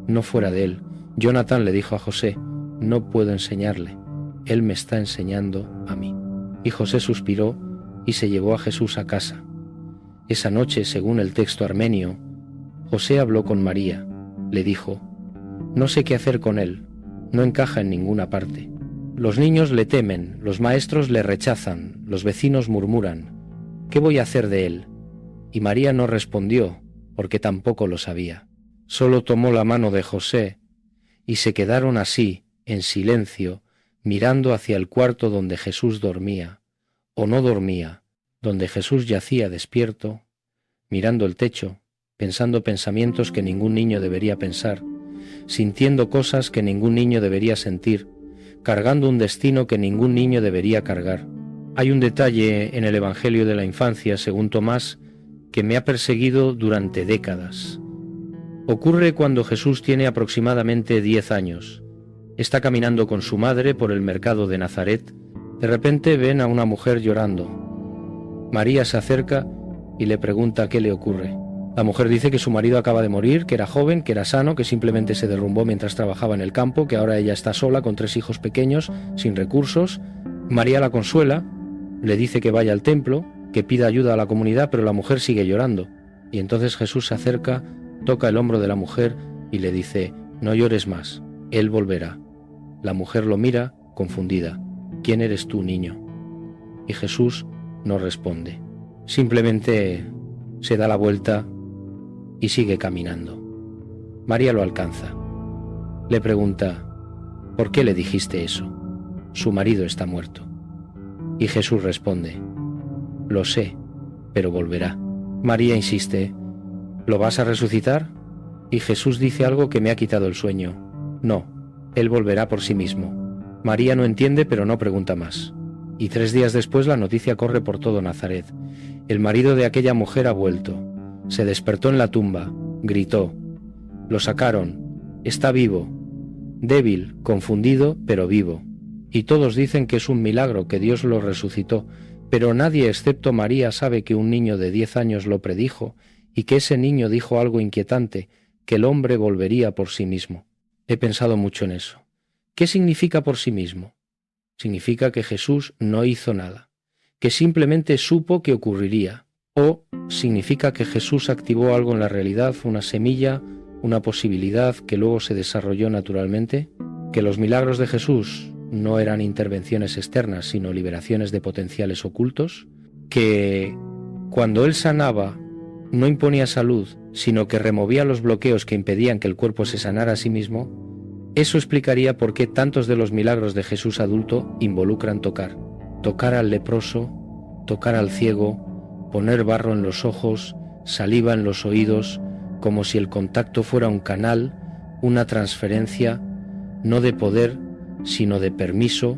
no fuera de él. Jonatán le dijo a José: «No puedo enseñarle, él me está enseñando a mí». Y José suspiró y se llevó a Jesús a casa. Esa noche, según el texto armenio, José habló con María, le dijo: «No sé qué hacer con él, no encaja en ninguna parte. Los niños le temen, los maestros le rechazan, los vecinos murmuran. ¿Qué voy a hacer de él?». Y María no respondió, porque tampoco lo sabía. Solo tomó la mano de José y se quedaron así, en silencio, mirando hacia el cuarto donde Jesús dormía, o no dormía, donde Jesús yacía despierto, mirando el techo, pensando pensamientos que ningún niño debería pensar, sintiendo cosas que ningún niño debería sentir, cargando un destino que ningún niño debería cargar. Hay un detalle en el Evangelio de la infancia, según Tomás, que me ha perseguido durante décadas. Ocurre cuando Jesús tiene aproximadamente 10 años. Está caminando con su madre por el mercado de Nazaret. De repente ven a una mujer llorando. María se acerca y le pregunta qué le ocurre. La mujer dice que su marido acaba de morir, que era joven, que era sano, que simplemente se derrumbó mientras trabajaba en el campo, que ahora ella está sola con 3 hijos pequeños, sin recursos. María la consuela, le dice que vaya al templo, que pida ayuda a la comunidad, pero la mujer sigue llorando. Y entonces Jesús se acerca, toca el hombro de la mujer y le dice: «No llores más, él volverá». La mujer lo mira, confundida. «¿Quién eres tú, niño?». Y Jesús no responde. Simplemente se da la vuelta y sigue caminando. María lo alcanza. Le pregunta: «¿Por qué le dijiste eso? Su marido está muerto». Y Jesús responde: «Lo sé, pero volverá». María insiste: «¿Lo vas a resucitar?». Y Jesús dice algo que me ha quitado el sueño: «No, él volverá por sí mismo». María no entiende, pero no pregunta más. Y 3 días después la noticia corre por todo Nazaret: «El marido de aquella mujer ha vuelto. Se despertó en la tumba, gritó. Lo sacaron, está vivo, débil, confundido, pero vivo». Y todos dicen que es un milagro, que Dios lo resucitó, pero nadie excepto María sabe que un niño de 10 años lo predijo y que ese niño dijo algo inquietante, que el hombre volvería por sí mismo. He pensado mucho en eso. ¿Qué significa por sí mismo? Significa que Jesús no hizo nada, que simplemente supo que ocurriría. O significa que Jesús activó algo en la realidad, una semilla, una posibilidad que luego se desarrolló naturalmente. Que los milagros de Jesús no eran intervenciones externas, sino liberaciones de potenciales ocultos. Que cuando Él sanaba, no imponía salud, sino que removía los bloqueos que impedían que el cuerpo se sanara a sí mismo. Eso explicaría por qué tantos de los milagros de Jesús adulto involucran tocar. Tocar al leproso, tocar al ciego, poner barro en los ojos, saliva en los oídos, como si el contacto fuera un canal, una transferencia, no de poder, sino de permiso,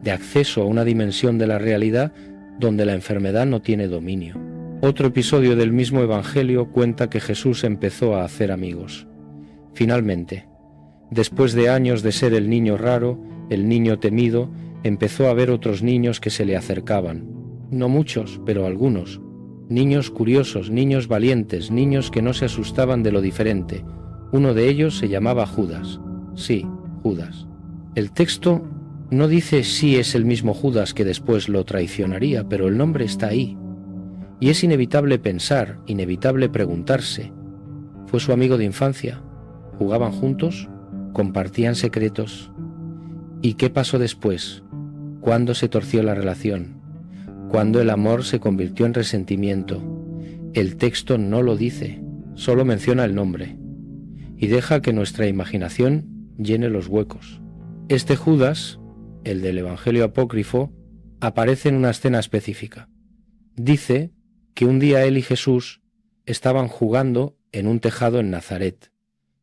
de acceso a una dimensión de la realidad donde la enfermedad no tiene dominio. Otro episodio del mismo Evangelio cuenta que Jesús empezó a hacer amigos. Finalmente, después de años de ser el niño raro, el niño temido empezó a ver otros niños que se le acercaban. No muchos, pero algunos. Niños curiosos, niños valientes, niños que no se asustaban de lo diferente. Uno de ellos se llamaba Judas. Sí, Judas. El texto no dice si es el mismo Judas que después lo traicionaría, pero el nombre está ahí. Y es inevitable pensar, inevitable preguntarse. ¿Fue su amigo de infancia? ¿Jugaban juntos? ¿Compartían secretos? ¿Y qué pasó después? ¿Cuándo se torció la relación? ¿Cuándo el amor se convirtió en resentimiento? El texto no lo dice, solo menciona el nombre, y deja que nuestra imaginación llene los huecos. Este Judas, el del Evangelio apócrifo, aparece en una escena específica. Dice que un día él y Jesús estaban jugando en un tejado en Nazaret.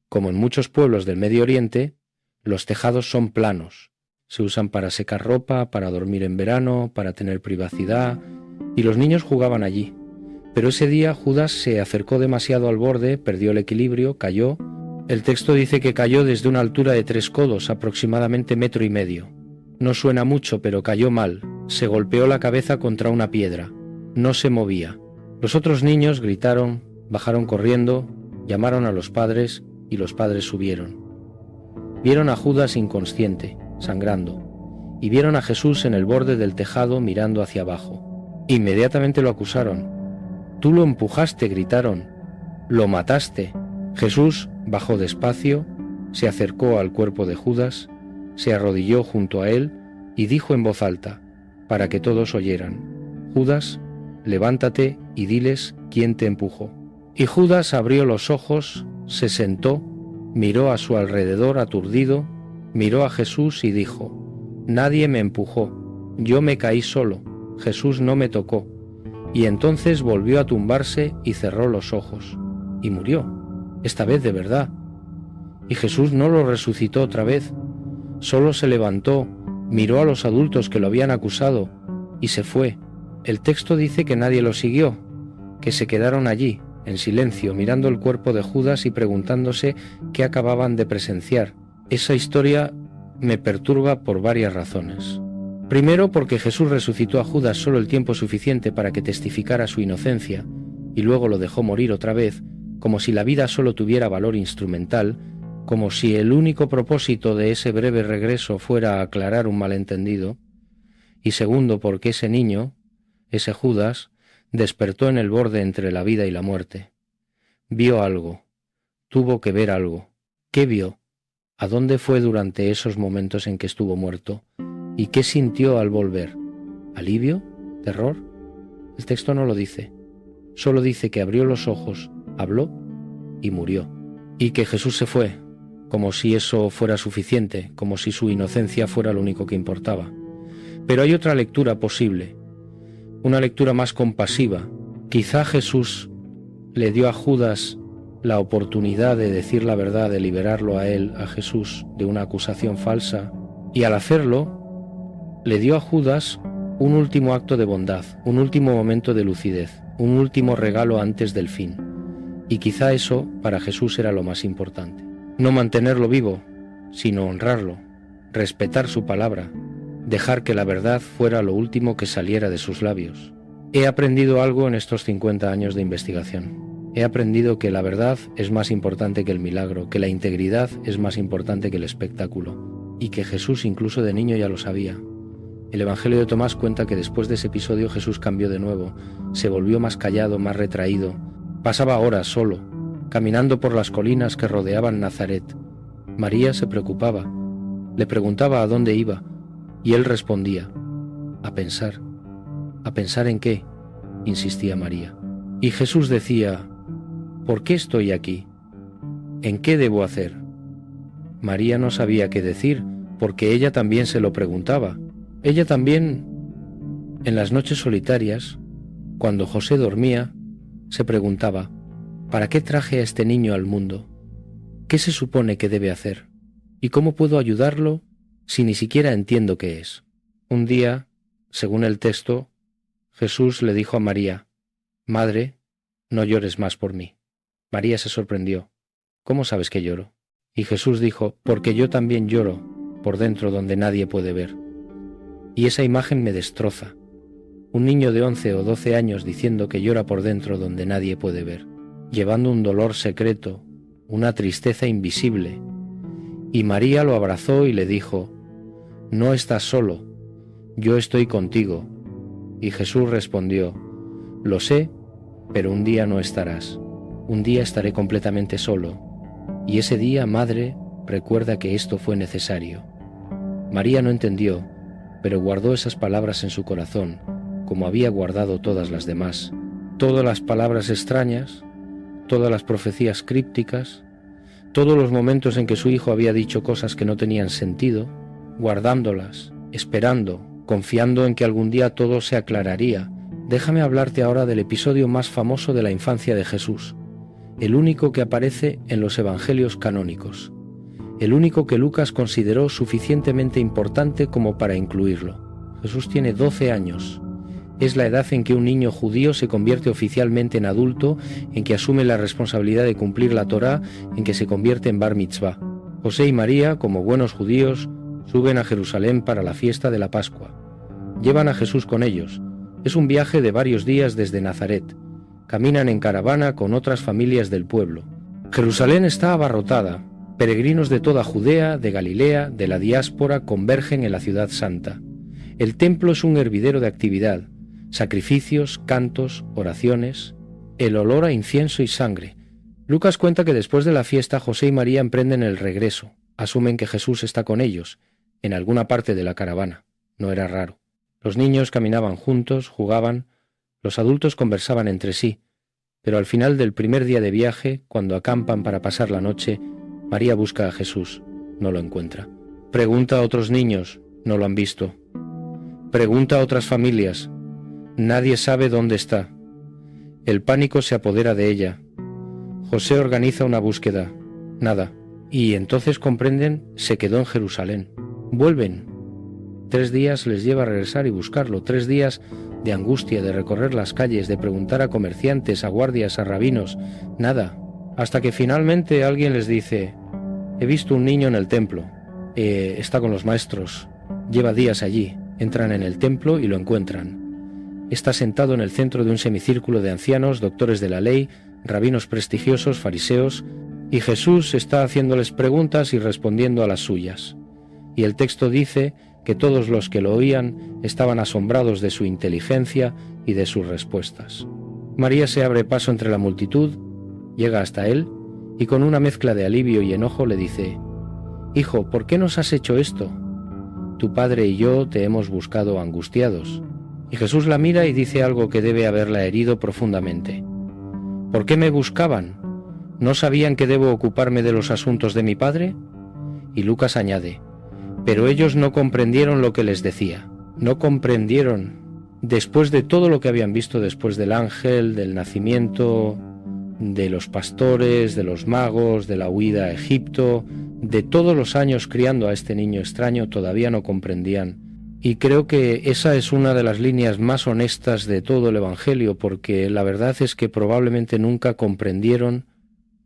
Como en muchos pueblos del Medio Oriente, los tejados son planos. Se usan para secar ropa, para dormir en verano, para tener privacidad, y los niños jugaban allí. Pero ese día Judas se acercó demasiado al borde, perdió el equilibrio, cayó. El texto dice que cayó desde una altura de 3 codos, aproximadamente 1,5 metros. No suena mucho, pero cayó mal. Se golpeó la cabeza contra una piedra. No se movía. Los otros niños gritaron, bajaron corriendo, llamaron a los padres y los padres subieron. Vieron a Judas inconsciente, sangrando, y vieron a Jesús en el borde del tejado mirando hacia abajo. Inmediatamente lo acusaron. «Tú lo empujaste», gritaron. «Lo mataste». Jesús bajó despacio, se acercó al cuerpo de Judas, se arrodilló junto a él y dijo en voz alta, para que todos oyeran: «Judas, levántate y diles quién te empujó». Y Judas abrió los ojos, se sentó, miró a su alrededor aturdido, miró a Jesús y dijo: «Nadie me empujó, yo me caí solo, Jesús no me tocó». Y entonces volvió a tumbarse y cerró los ojos, y murió, esta vez de verdad. Y Jesús no lo resucitó otra vez, solo se levantó, miró a los adultos que lo habían acusado, y se fue. El texto dice que nadie lo siguió, que se quedaron allí, en silencio, mirando el cuerpo de Judas y preguntándose qué acababan de presenciar. Esa historia me perturba por varias razones. Primero, porque Jesús resucitó a Judas solo el tiempo suficiente para que testificara su inocencia, y luego lo dejó morir otra vez, como si la vida solo tuviera valor instrumental, como si el único propósito de ese breve regreso fuera aclarar un malentendido. Y segundo, porque ese niño, ese Judas, despertó en el borde entre la vida y la muerte. Vio algo, tuvo que ver algo. ¿Qué vio? ¿A dónde fue durante esos momentos en que estuvo muerto? ¿Y qué sintió al volver? ¿Alivio? ¿Terror? El texto no lo dice. Solo dice que abrió los ojos, habló y murió. Y que Jesús se fue, como si eso fuera suficiente, como si su inocencia fuera lo único que importaba. Pero hay otra lectura posible, una lectura más compasiva. Quizá Jesús le dio a Judas la oportunidad de decir la verdad, de liberarlo a él, a Jesús, de una acusación falsa, y al hacerlo, le dio a Judas un último acto de bondad, un último momento de lucidez, un último regalo antes del fin. Y quizá eso para Jesús era lo más importante. No mantenerlo vivo, sino honrarlo, respetar su palabra, dejar que la verdad fuera lo último que saliera de sus labios. He aprendido algo en estos 50 años de investigación. He aprendido que la verdad es más importante que el milagro, que la integridad es más importante que el espectáculo, y que Jesús incluso de niño ya lo sabía. El Evangelio de Tomás cuenta que después de ese episodio Jesús cambió de nuevo, se volvió más callado, más retraído, pasaba horas solo, caminando por las colinas que rodeaban Nazaret. María se preocupaba, le preguntaba a dónde iba, y él respondía: a pensar. ¿A pensar en qué?, insistía María. Y Jesús decía: ¿por qué estoy aquí? ¿En qué debo hacer? María no sabía qué decir, porque ella también se lo preguntaba. Ella también, en las noches solitarias, cuando José dormía, se preguntaba: ¿para qué traje a este niño al mundo? ¿Qué se supone que debe hacer? ¿Y cómo puedo ayudarlo si ni siquiera entiendo qué es? Un día, según el texto, Jesús le dijo a María: «Madre, no llores más por mí». María se sorprendió: «¿Cómo sabes que lloro?». Y Jesús dijo: «Porque yo también lloro por dentro donde nadie puede ver. Y esa imagen me destroza. Un niño de 11 o 12 años diciendo que llora por dentro donde nadie puede ver, llevando un dolor secreto, una tristeza invisible. Y María lo abrazó y le dijo: «No estás solo, yo estoy contigo». Y Jesús respondió: «Lo sé, pero un día no estarás. Un día estaré completamente solo. Y ese día, madre, recuerda que esto fue necesario». María no entendió, pero guardó esas palabras en su corazón, como había guardado todas las demás. Todas las palabras extrañas, todas las profecías crípticas, todos los momentos en que su hijo había dicho cosas que no tenían sentido, guardándolas, esperando, confiando en que algún día todo se aclararía. Déjame hablarte ahora del episodio más famoso de la infancia de Jesús, el único que aparece en los evangelios canónicos, el único que Lucas consideró suficientemente importante como para incluirlo. Jesús tiene 12 años. Es la edad en que un niño judío se convierte oficialmente en adulto, en que asume la responsabilidad de cumplir la Torá, en que se convierte en bar mitzvah. José y María, como buenos judíos, suben a Jerusalén para la fiesta de la Pascua. Llevan a Jesús con ellos. Es un viaje de varios días desde Nazaret. Caminan en caravana con otras familias del pueblo. Jerusalén está abarrotada. Peregrinos de toda Judea, de Galilea, de la diáspora convergen en la ciudad santa. El templo es un hervidero de actividad. Sacrificios, cantos, oraciones, el olor a incienso y sangre. Lucas cuenta que después de la fiesta José y María emprenden el regreso. Asumen que Jesús está con ellos, en alguna parte de la caravana. No era raro. Los niños caminaban juntos, jugaban, los adultos conversaban entre sí, pero al final del primer día de viaje, cuando acampan para pasar la noche, María busca a Jesús, no lo encuentra. Pregunta a otros niños, no lo han visto. Pregunta a otras familias, nadie sabe dónde está. El pánico se apodera de ella. José organiza una búsqueda, nada. Y entonces comprenden, se quedó en Jerusalén. Vuelven. 3 días les lleva a regresar y buscarlo. 3 días de angustia, de recorrer las calles, de preguntar a comerciantes, a guardias, a rabinos. Nada. Hasta que finalmente alguien les dice: «He visto un niño en el templo. Está con los maestros. Lleva días allí». Entran en el templo y lo encuentran. Está sentado en el centro de un semicírculo de ancianos, doctores de la ley, rabinos prestigiosos, fariseos, y Jesús está haciéndoles preguntas y respondiendo a las suyas. Y el texto dice que todos los que lo oían estaban asombrados de su inteligencia y de sus respuestas. María se abre paso entre la multitud, llega hasta él y con una mezcla de alivio y enojo le dice: «Hijo, ¿por qué nos has hecho esto? Tu padre y yo te hemos buscado angustiados». Y Jesús la mira y dice algo que debe haberla herido profundamente. «¿Por qué me buscaban? ¿No sabían que debo ocuparme de los asuntos de mi padre?». Y Lucas añade: «Pero ellos no comprendieron lo que les decía». No comprendieron, después de todo lo que habían visto después del ángel, del nacimiento, de los pastores, de los magos, de la huida a Egipto, de todos los años criando a este niño extraño, todavía no comprendían. Y creo que esa es una de las líneas más honestas de todo el Evangelio, porque la verdad es que probablemente nunca comprendieron,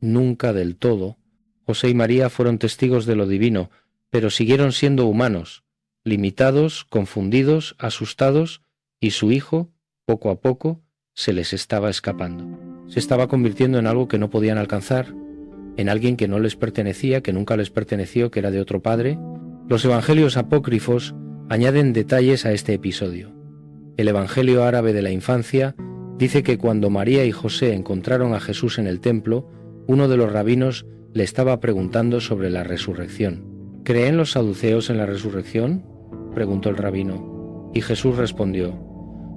nunca del todo. José y María fueron testigos de lo divino, pero siguieron siendo humanos, limitados, confundidos, asustados, y su hijo, poco a poco, se les estaba escapando. Se estaba convirtiendo en algo que no podían alcanzar, en alguien que no les pertenecía, que nunca les perteneció, que era de otro padre. Los evangelios apócrifos añaden detalles a este episodio. El evangelio árabe de la infancia dice que cuando María y José encontraron a Jesús en el templo, uno de los rabinos le estaba preguntando sobre la resurrección. ¿Creen los saduceos en la resurrección?, preguntó el rabino. Y Jesús respondió: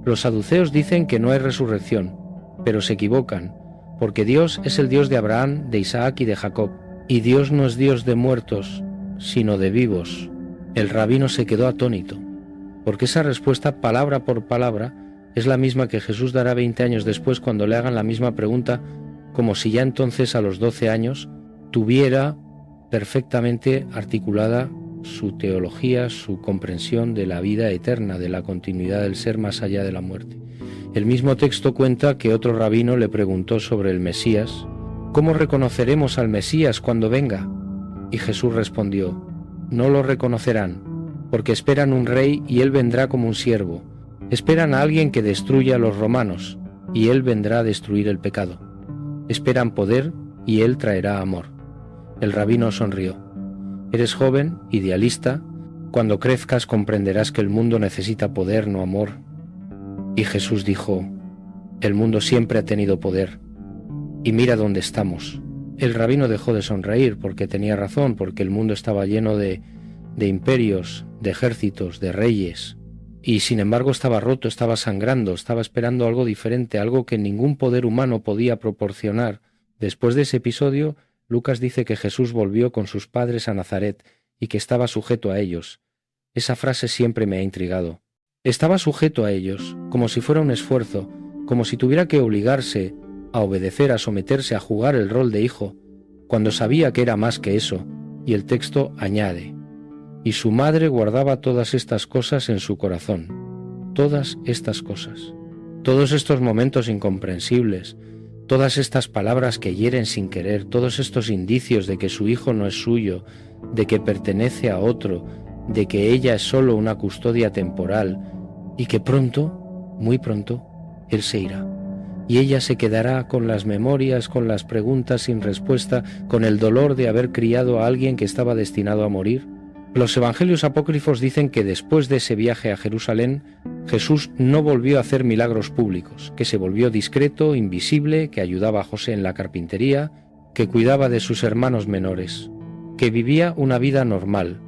«Los saduceos dicen que no hay resurrección, pero se equivocan, porque Dios es el Dios de Abraham, de Isaac y de Jacob, y Dios no es Dios de muertos, sino de vivos». El rabino se quedó atónito, porque esa respuesta, palabra por palabra, es la misma que Jesús dará 20 años después cuando le hagan la misma pregunta, como si ya entonces a los 12 años tuviera perfectamente articulada su teología, su comprensión de la vida eterna, de la continuidad del ser más allá de la muerte. El mismo texto cuenta que otro rabino le preguntó sobre el Mesías: «¿Cómo reconoceremos al Mesías cuando venga?». Y Jesús respondió: no lo reconocerán, porque esperan un rey y él vendrá como un siervo. Esperan a alguien que destruya a los romanos, y él vendrá a destruir el pecado. Esperan poder, y él traerá amor. El rabino sonrió. Eres joven, idealista. Cuando crezcas comprenderás que el mundo necesita poder, no amor. Y Jesús dijo: el mundo siempre ha tenido poder. Y mira dónde estamos. El rabino dejó de sonreír porque tenía razón, porque el mundo estaba lleno de imperios, de ejércitos, de reyes. Y sin embargo estaba roto, estaba sangrando, estaba esperando algo diferente, algo que ningún poder humano podía proporcionar. Después de ese episodio, Lucas dice que Jesús volvió con sus padres a Nazaret y que estaba sujeto a ellos. Esa frase siempre me ha intrigado. Estaba sujeto a ellos, como si fuera un esfuerzo, como si tuviera que obligarse a obedecer, a someterse, a jugar el rol de hijo, cuando sabía que era más que eso. Y el texto añade: y su madre guardaba todas estas cosas en su corazón. Todas estas cosas. Todos estos momentos incomprensibles, todas estas palabras que hieren sin querer, todos estos indicios de que su hijo no es suyo, de que pertenece a otro, de que ella es solo una custodia temporal, y que pronto, muy pronto, él se irá. Y ella se quedará con las memorias, con las preguntas sin respuesta, con el dolor de haber criado a alguien que estaba destinado a morir. Los evangelios apócrifos dicen que después de ese viaje a Jerusalén, Jesús no volvió a hacer milagros públicos, que se volvió discreto, invisible, que ayudaba a José en la carpintería, que cuidaba de sus hermanos menores, que vivía una vida normal,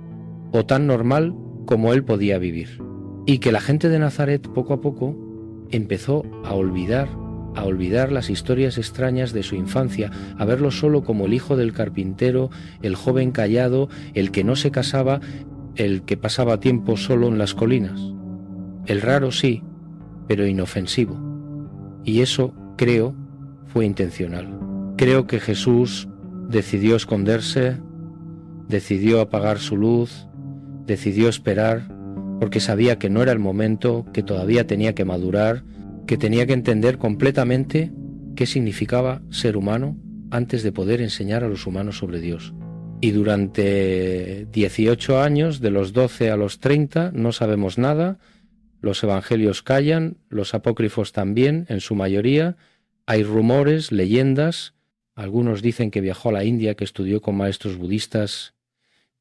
o tan normal como él podía vivir, y que la gente de Nazaret poco a poco empezó a olvidar las historias extrañas de su infancia, a verlo solo como el hijo del carpintero, el joven callado, el que no se casaba, el que pasaba tiempo solo en las colinas. El raro sí, pero inofensivo. Y eso, creo, fue intencional. Creo que Jesús decidió esconderse, decidió apagar su luz, decidió esperar, porque sabía que no era el momento, que todavía tenía que madurar, que tenía que entender completamente qué significaba ser humano antes de poder enseñar a los humanos sobre Dios. Y durante 18 años, de los 12 a los 30, no sabemos nada, los evangelios callan, los apócrifos también, en su mayoría, hay rumores, leyendas, algunos dicen que viajó a la India, que estudió con maestros budistas,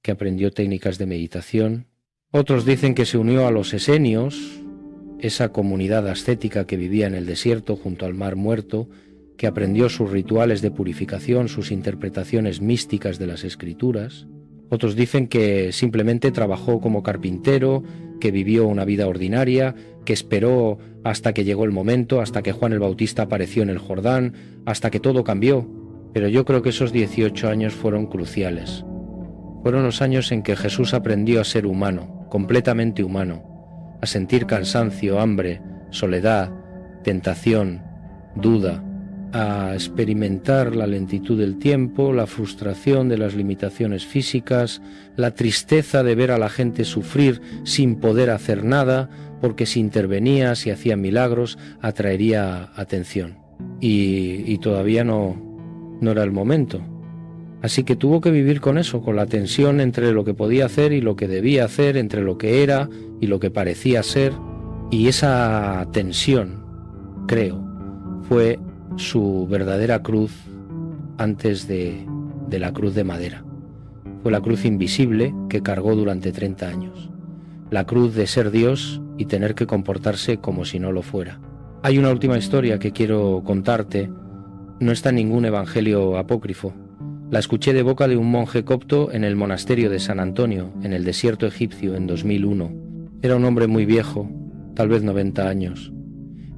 que aprendió técnicas de meditación, otros dicen que se unió a los esenios, esa comunidad ascética que vivía en el desierto junto al Mar Muerto, que aprendió sus rituales de purificación, sus interpretaciones místicas de las Escrituras. Otros dicen que simplemente trabajó como carpintero, que vivió una vida ordinaria, que esperó hasta que llegó el momento, hasta que Juan el Bautista apareció en el Jordán, hasta que todo cambió. Pero yo creo que esos 18 años fueron cruciales. Fueron los años en que Jesús aprendió a ser humano, completamente humano, a sentir cansancio, hambre, soledad, tentación, duda, a experimentar la lentitud del tiempo, la frustración de las limitaciones físicas, la tristeza de ver a la gente sufrir sin poder hacer nada, porque si intervenía, si hacía milagros, atraería atención. Y todavía no era el momento. Así que tuvo que vivir con eso, con la tensión entre lo que podía hacer y lo que debía hacer, entre lo que era y lo que parecía ser. Y esa tensión, creo, fue su verdadera cruz antes de la cruz de madera. Fue la cruz invisible que cargó durante 30 años. La cruz de ser Dios y tener que comportarse como si no lo fuera. Hay una última historia que quiero contarte. No está en ningún evangelio apócrifo. La escuché de boca de un monje copto en el monasterio de San Antonio, en el desierto egipcio, en 2001. Era un hombre muy viejo, tal vez 90 años.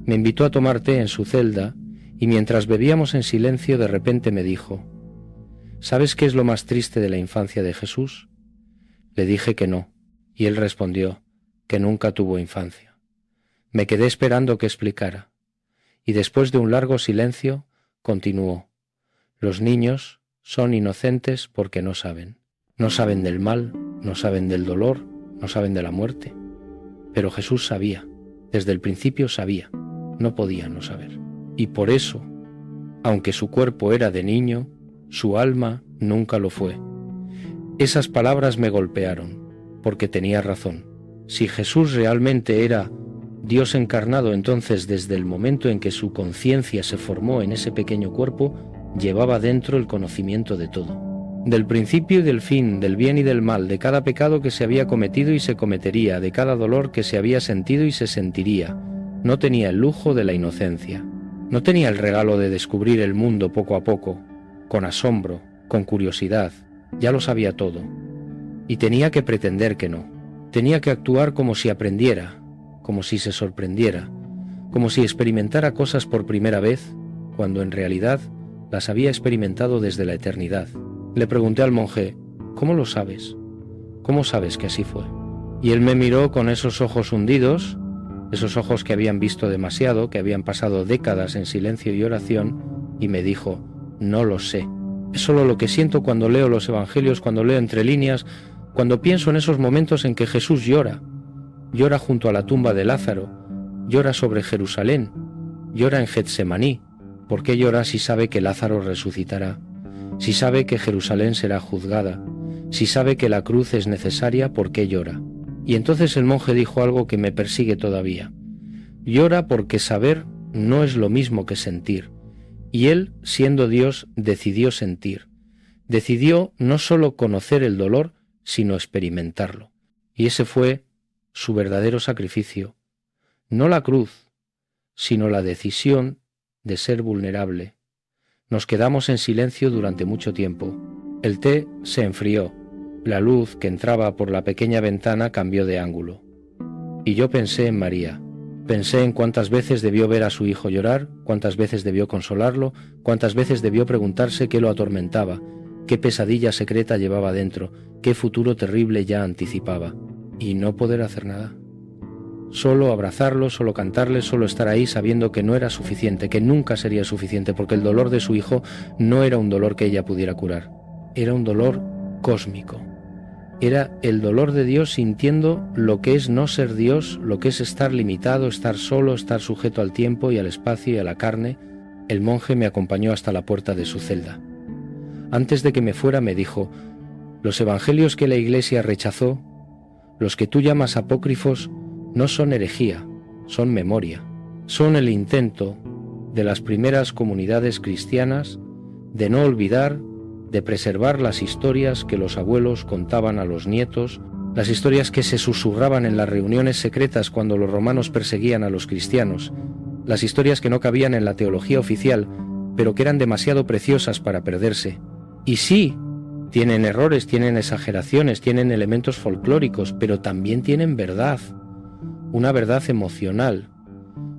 Me invitó a tomar té en su celda y mientras bebíamos en silencio de repente me dijo: ¿sabes qué es lo más triste de la infancia de Jesús? Le dije que no, y él respondió que nunca tuvo infancia. Me quedé esperando que explicara, y después de un largo silencio continuó: los niños son inocentes porque no saben. No saben del mal, no saben del dolor, no saben de la muerte. Pero Jesús sabía, desde el principio sabía, no podía no saber. Y por eso, aunque su cuerpo era de niño, su alma nunca lo fue. Esas palabras me golpearon, porque tenía razón. Si Jesús realmente era Dios encarnado, entonces desde el momento en que su conciencia se formó en ese pequeño cuerpo, llevaba dentro el conocimiento de todo. Del principio y del fin, del bien y del mal, de cada pecado que se había cometido y se cometería, de cada dolor que se había sentido y se sentiría. No tenía el lujo de la inocencia. No tenía el regalo de descubrir el mundo poco a poco, con asombro, con curiosidad. Ya lo sabía todo. Y tenía que pretender que no. Tenía que actuar como si aprendiera, como si se sorprendiera, como si experimentara cosas por primera vez, cuando en realidad las había experimentado desde la eternidad. Le pregunté al monje, ¿cómo lo sabes? ¿Cómo sabes que así fue? Y él me miró con esos ojos hundidos, esos ojos que habían visto demasiado, que habían pasado décadas en silencio y oración, y me dijo, no lo sé. Es solo lo que siento cuando leo los evangelios, cuando leo entre líneas, cuando pienso en esos momentos en que Jesús llora. Llora junto a la tumba de Lázaro, llora sobre Jerusalén, llora en Getsemaní. ¿Por qué llora si sabe que Lázaro resucitará? Si sabe que Jerusalén será juzgada, si sabe que la cruz es necesaria, ¿por qué llora? Y entonces el monje dijo algo que me persigue todavía. Llora porque saber no es lo mismo que sentir. Y él, siendo Dios, decidió sentir. Decidió no solo conocer el dolor, sino experimentarlo. Y ese fue su verdadero sacrificio. No la cruz, sino la decisión de ser vulnerable. Nos quedamos en silencio durante mucho tiempo. El té se enfrió. La luz que entraba por la pequeña ventana cambió de ángulo. Y yo pensé en María. Pensé en cuántas veces debió ver a su hijo llorar, cuántas veces debió consolarlo, cuántas veces debió preguntarse qué lo atormentaba, qué pesadilla secreta llevaba dentro, qué futuro terrible ya anticipaba. Y no poder hacer nada. Solo abrazarlo, solo cantarle, solo estar ahí sabiendo que no era suficiente, que nunca sería suficiente, porque el dolor de su hijo no era un dolor que ella pudiera curar. Era un dolor cósmico. Era el dolor de Dios sintiendo lo que es no ser Dios, lo que es estar limitado, estar solo, estar sujeto al tiempo y al espacio y a la carne. El monje me acompañó hasta la puerta de su celda. Antes de que me fuera me dijo, los evangelios que la Iglesia rechazó, los que tú llamas apócrifos, no son herejía, son memoria. Son el intento de las primeras comunidades cristianas de no olvidar, de preservar las historias que los abuelos contaban a los nietos, las historias que se susurraban en las reuniones secretas cuando los romanos perseguían a los cristianos, las historias que no cabían en la teología oficial, pero que eran demasiado preciosas para perderse. Y sí, tienen errores, tienen exageraciones, tienen elementos folclóricos, pero también tienen verdad. Una verdad emocional,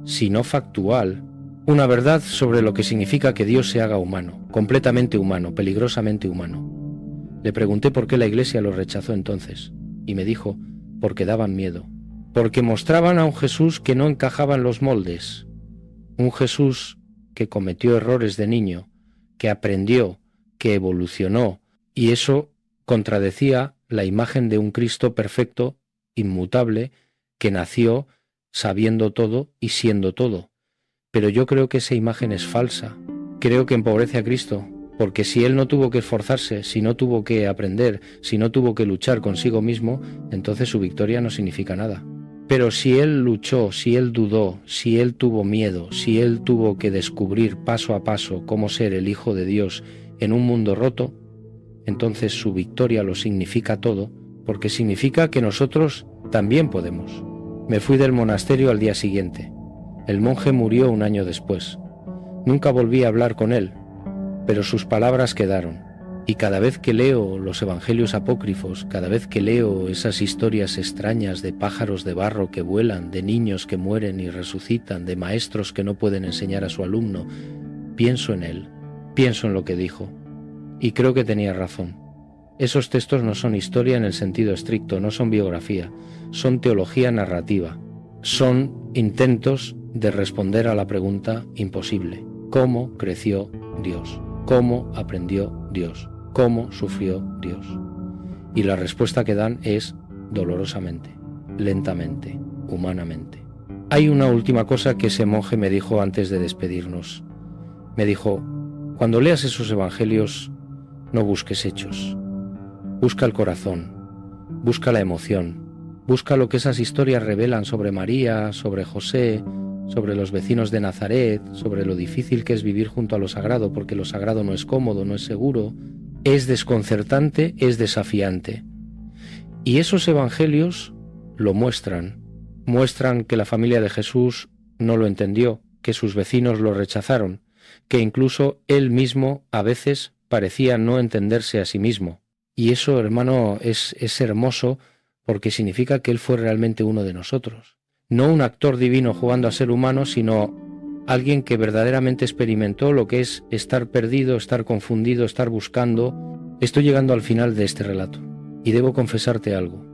si no factual, una verdad sobre lo que significa que Dios se haga humano, completamente humano, peligrosamente humano. Le pregunté por qué la Iglesia lo rechazó entonces, y me dijo, porque daban miedo, porque mostraban a un Jesús que no encajaba en los moldes, un Jesús que cometió errores de niño, que aprendió, que evolucionó, y eso contradecía la imagen de un Cristo perfecto, inmutable, que nació sabiendo todo y siendo todo. Pero yo creo que esa imagen es falsa. Creo que empobrece a Cristo, porque si Él no tuvo que esforzarse, si no tuvo que aprender, si no tuvo que luchar consigo mismo, entonces su victoria no significa nada. Pero si Él luchó, si Él dudó, si Él tuvo miedo, si Él tuvo que descubrir paso a paso cómo ser el Hijo de Dios en un mundo roto, entonces su victoria lo significa todo, porque significa que nosotros también podemos. Me fui del monasterio al día siguiente. El monje murió un año después. Nunca volví a hablar con él, pero sus palabras quedaron. Y cada vez que leo los evangelios apócrifos, cada vez que leo esas historias extrañas de pájaros de barro que vuelan, de niños que mueren y resucitan, de maestros que no pueden enseñar a su alumno, pienso en él, pienso en lo que dijo. Y creo que tenía razón. Esos textos no son historia en el sentido estricto, no son biografía, son teología narrativa, son intentos de responder a la pregunta imposible: ¿cómo creció Dios? ¿Cómo aprendió Dios? ¿Cómo sufrió Dios? Y la respuesta que dan es dolorosamente, lentamente, humanamente. Hay una última cosa que ese monje me dijo antes de despedirnos. Me dijo: cuando leas esos evangelios, no busques hechos. Busca el corazón, busca la emoción, busca lo que esas historias revelan sobre María, sobre José, sobre los vecinos de Nazaret, sobre lo difícil que es vivir junto a lo sagrado, porque lo sagrado no es cómodo, no es seguro, es desconcertante, es desafiante. Y esos evangelios lo muestran que la familia de Jesús no lo entendió, que sus vecinos lo rechazaron, que incluso él mismo a veces parecía no entenderse a sí mismo. Y eso, hermano, es hermoso porque significa que él fue realmente uno de nosotros. No un actor divino jugando a ser humano, sino alguien que verdaderamente experimentó lo que es estar perdido, estar confundido, estar buscando. Estoy llegando al final de este relato y debo confesarte algo.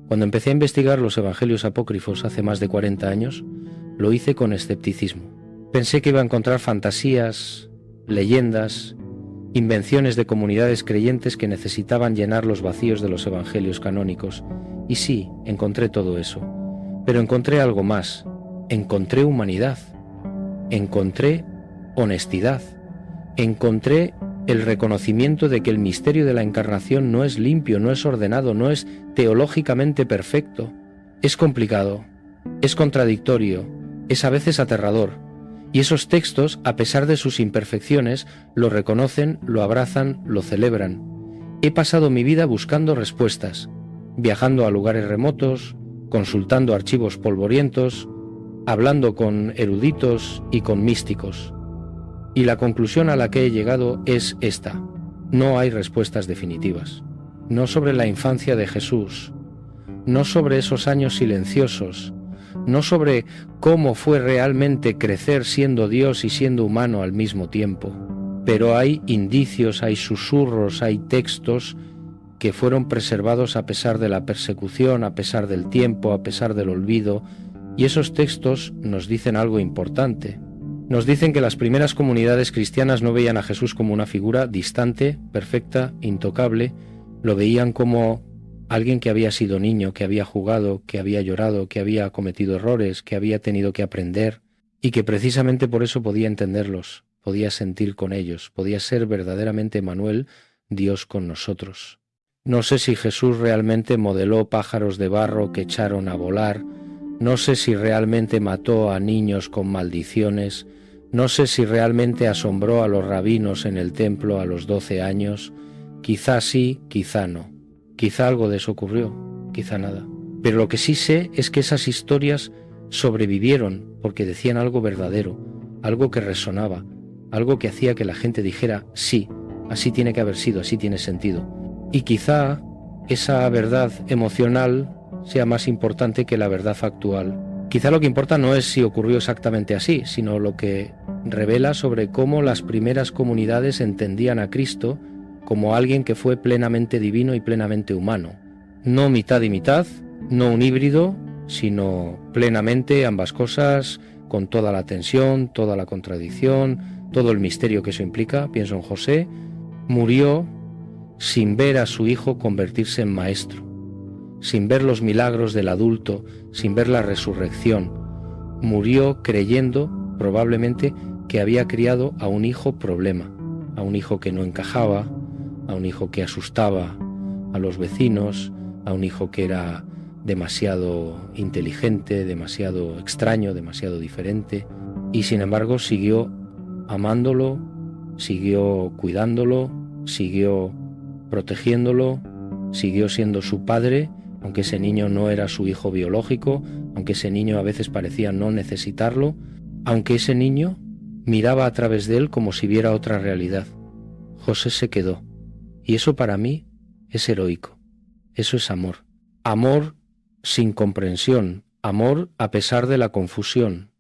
Cuando empecé a investigar los evangelios apócrifos hace más de 40 años, lo hice con escepticismo. Pensé que iba a encontrar fantasías, leyendas, invenciones de comunidades creyentes que necesitaban llenar los vacíos de los evangelios canónicos. Y sí, encontré todo eso. Pero encontré algo más. Encontré humanidad. Encontré honestidad. Encontré el reconocimiento de que el misterio de la encarnación no es limpio, no es ordenado, no es teológicamente perfecto. Es complicado, es contradictorio, es a veces aterrador. Y esos textos, a pesar de sus imperfecciones, lo reconocen, lo abrazan, lo celebran. He pasado mi vida buscando respuestas, viajando a lugares remotos, consultando archivos polvorientos, hablando con eruditos y con místicos. Y la conclusión a la que he llegado es esta: no hay respuestas definitivas. No sobre la infancia de Jesús, no sobre esos años silenciosos, no sobre cómo fue realmente crecer siendo Dios y siendo humano al mismo tiempo. Pero hay indicios, hay susurros, hay textos que fueron preservados a pesar de la persecución, a pesar del tiempo, a pesar del olvido, y esos textos nos dicen algo importante. Nos dicen que las primeras comunidades cristianas no veían a Jesús como una figura distante, perfecta, intocable, lo veían como alguien que había sido niño, que había jugado, que había llorado, que había cometido errores, que había tenido que aprender, y que precisamente por eso podía entenderlos, podía sentir con ellos, podía ser verdaderamente Emmanuel, Dios con nosotros. No sé si Jesús realmente modeló pájaros de barro que echaron a volar, no sé si realmente mató a niños con maldiciones, no sé si realmente asombró a los rabinos en el templo a los 12 años, quizá sí, quizá no. Quizá algo de eso ocurrió, quizá nada. Pero lo que sí sé es que esas historias sobrevivieron porque decían algo verdadero, algo que resonaba, algo que hacía que la gente dijera, sí, así tiene que haber sido, así tiene sentido. Y quizá esa verdad emocional sea más importante que la verdad factual. Quizá lo que importa no es si ocurrió exactamente así, sino lo que revela sobre cómo las primeras comunidades entendían a Cristo como alguien que fue plenamente divino y plenamente humano. No mitad y mitad, no un híbrido, sino plenamente ambas cosas, con toda la tensión, toda la contradicción, todo el misterio que eso implica. Pienso en José, murió sin ver a su hijo convertirse en maestro, sin ver los milagros del adulto, sin ver la resurrección. Murió creyendo, probablemente, que había criado a un hijo problema, a un hijo que no encajaba, a un hijo que asustaba a los vecinos, a un hijo que era demasiado inteligente, demasiado extraño, demasiado diferente, y sin embargo siguió amándolo, siguió cuidándolo, siguió protegiéndolo, siguió siendo su padre, aunque ese niño no era su hijo biológico, aunque ese niño a veces parecía no necesitarlo, aunque ese niño miraba a través de él como si viera otra realidad. José se quedó. Y eso para mí es heroico, eso es amor. Amor sin comprensión, amor a pesar de la confusión.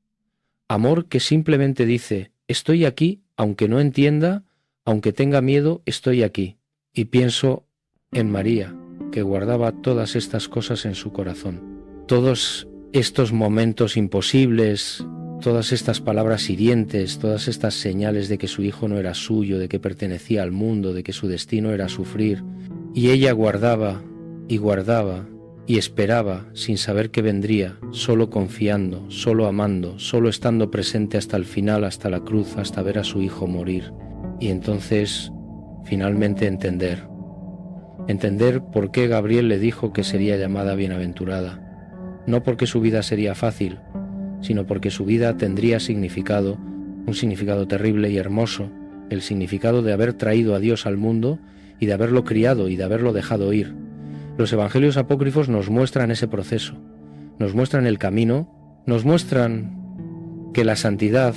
Amor que simplemente dice, estoy aquí, aunque no entienda, aunque tenga miedo, estoy aquí. Y pienso en María, que guardaba todas estas cosas en su corazón. Todos estos momentos imposibles, todas estas palabras hirientes, todas estas señales de que su hijo no era suyo, de que pertenecía al mundo, de que su destino era sufrir. Y ella guardaba y guardaba y esperaba sin saber qué vendría, solo confiando, solo amando, solo estando presente hasta el final, hasta la cruz, hasta ver a su hijo morir. Y entonces, finalmente entender entender por qué Gabriel le dijo que sería llamada bienaventurada, no porque su vida sería fácil, sino porque su vida tendría significado, un significado terrible y hermoso, el significado de haber traído a Dios al mundo y de haberlo criado y de haberlo dejado ir. Los evangelios apócrifos nos muestran ese proceso, nos muestran el camino, nos muestran que la santidad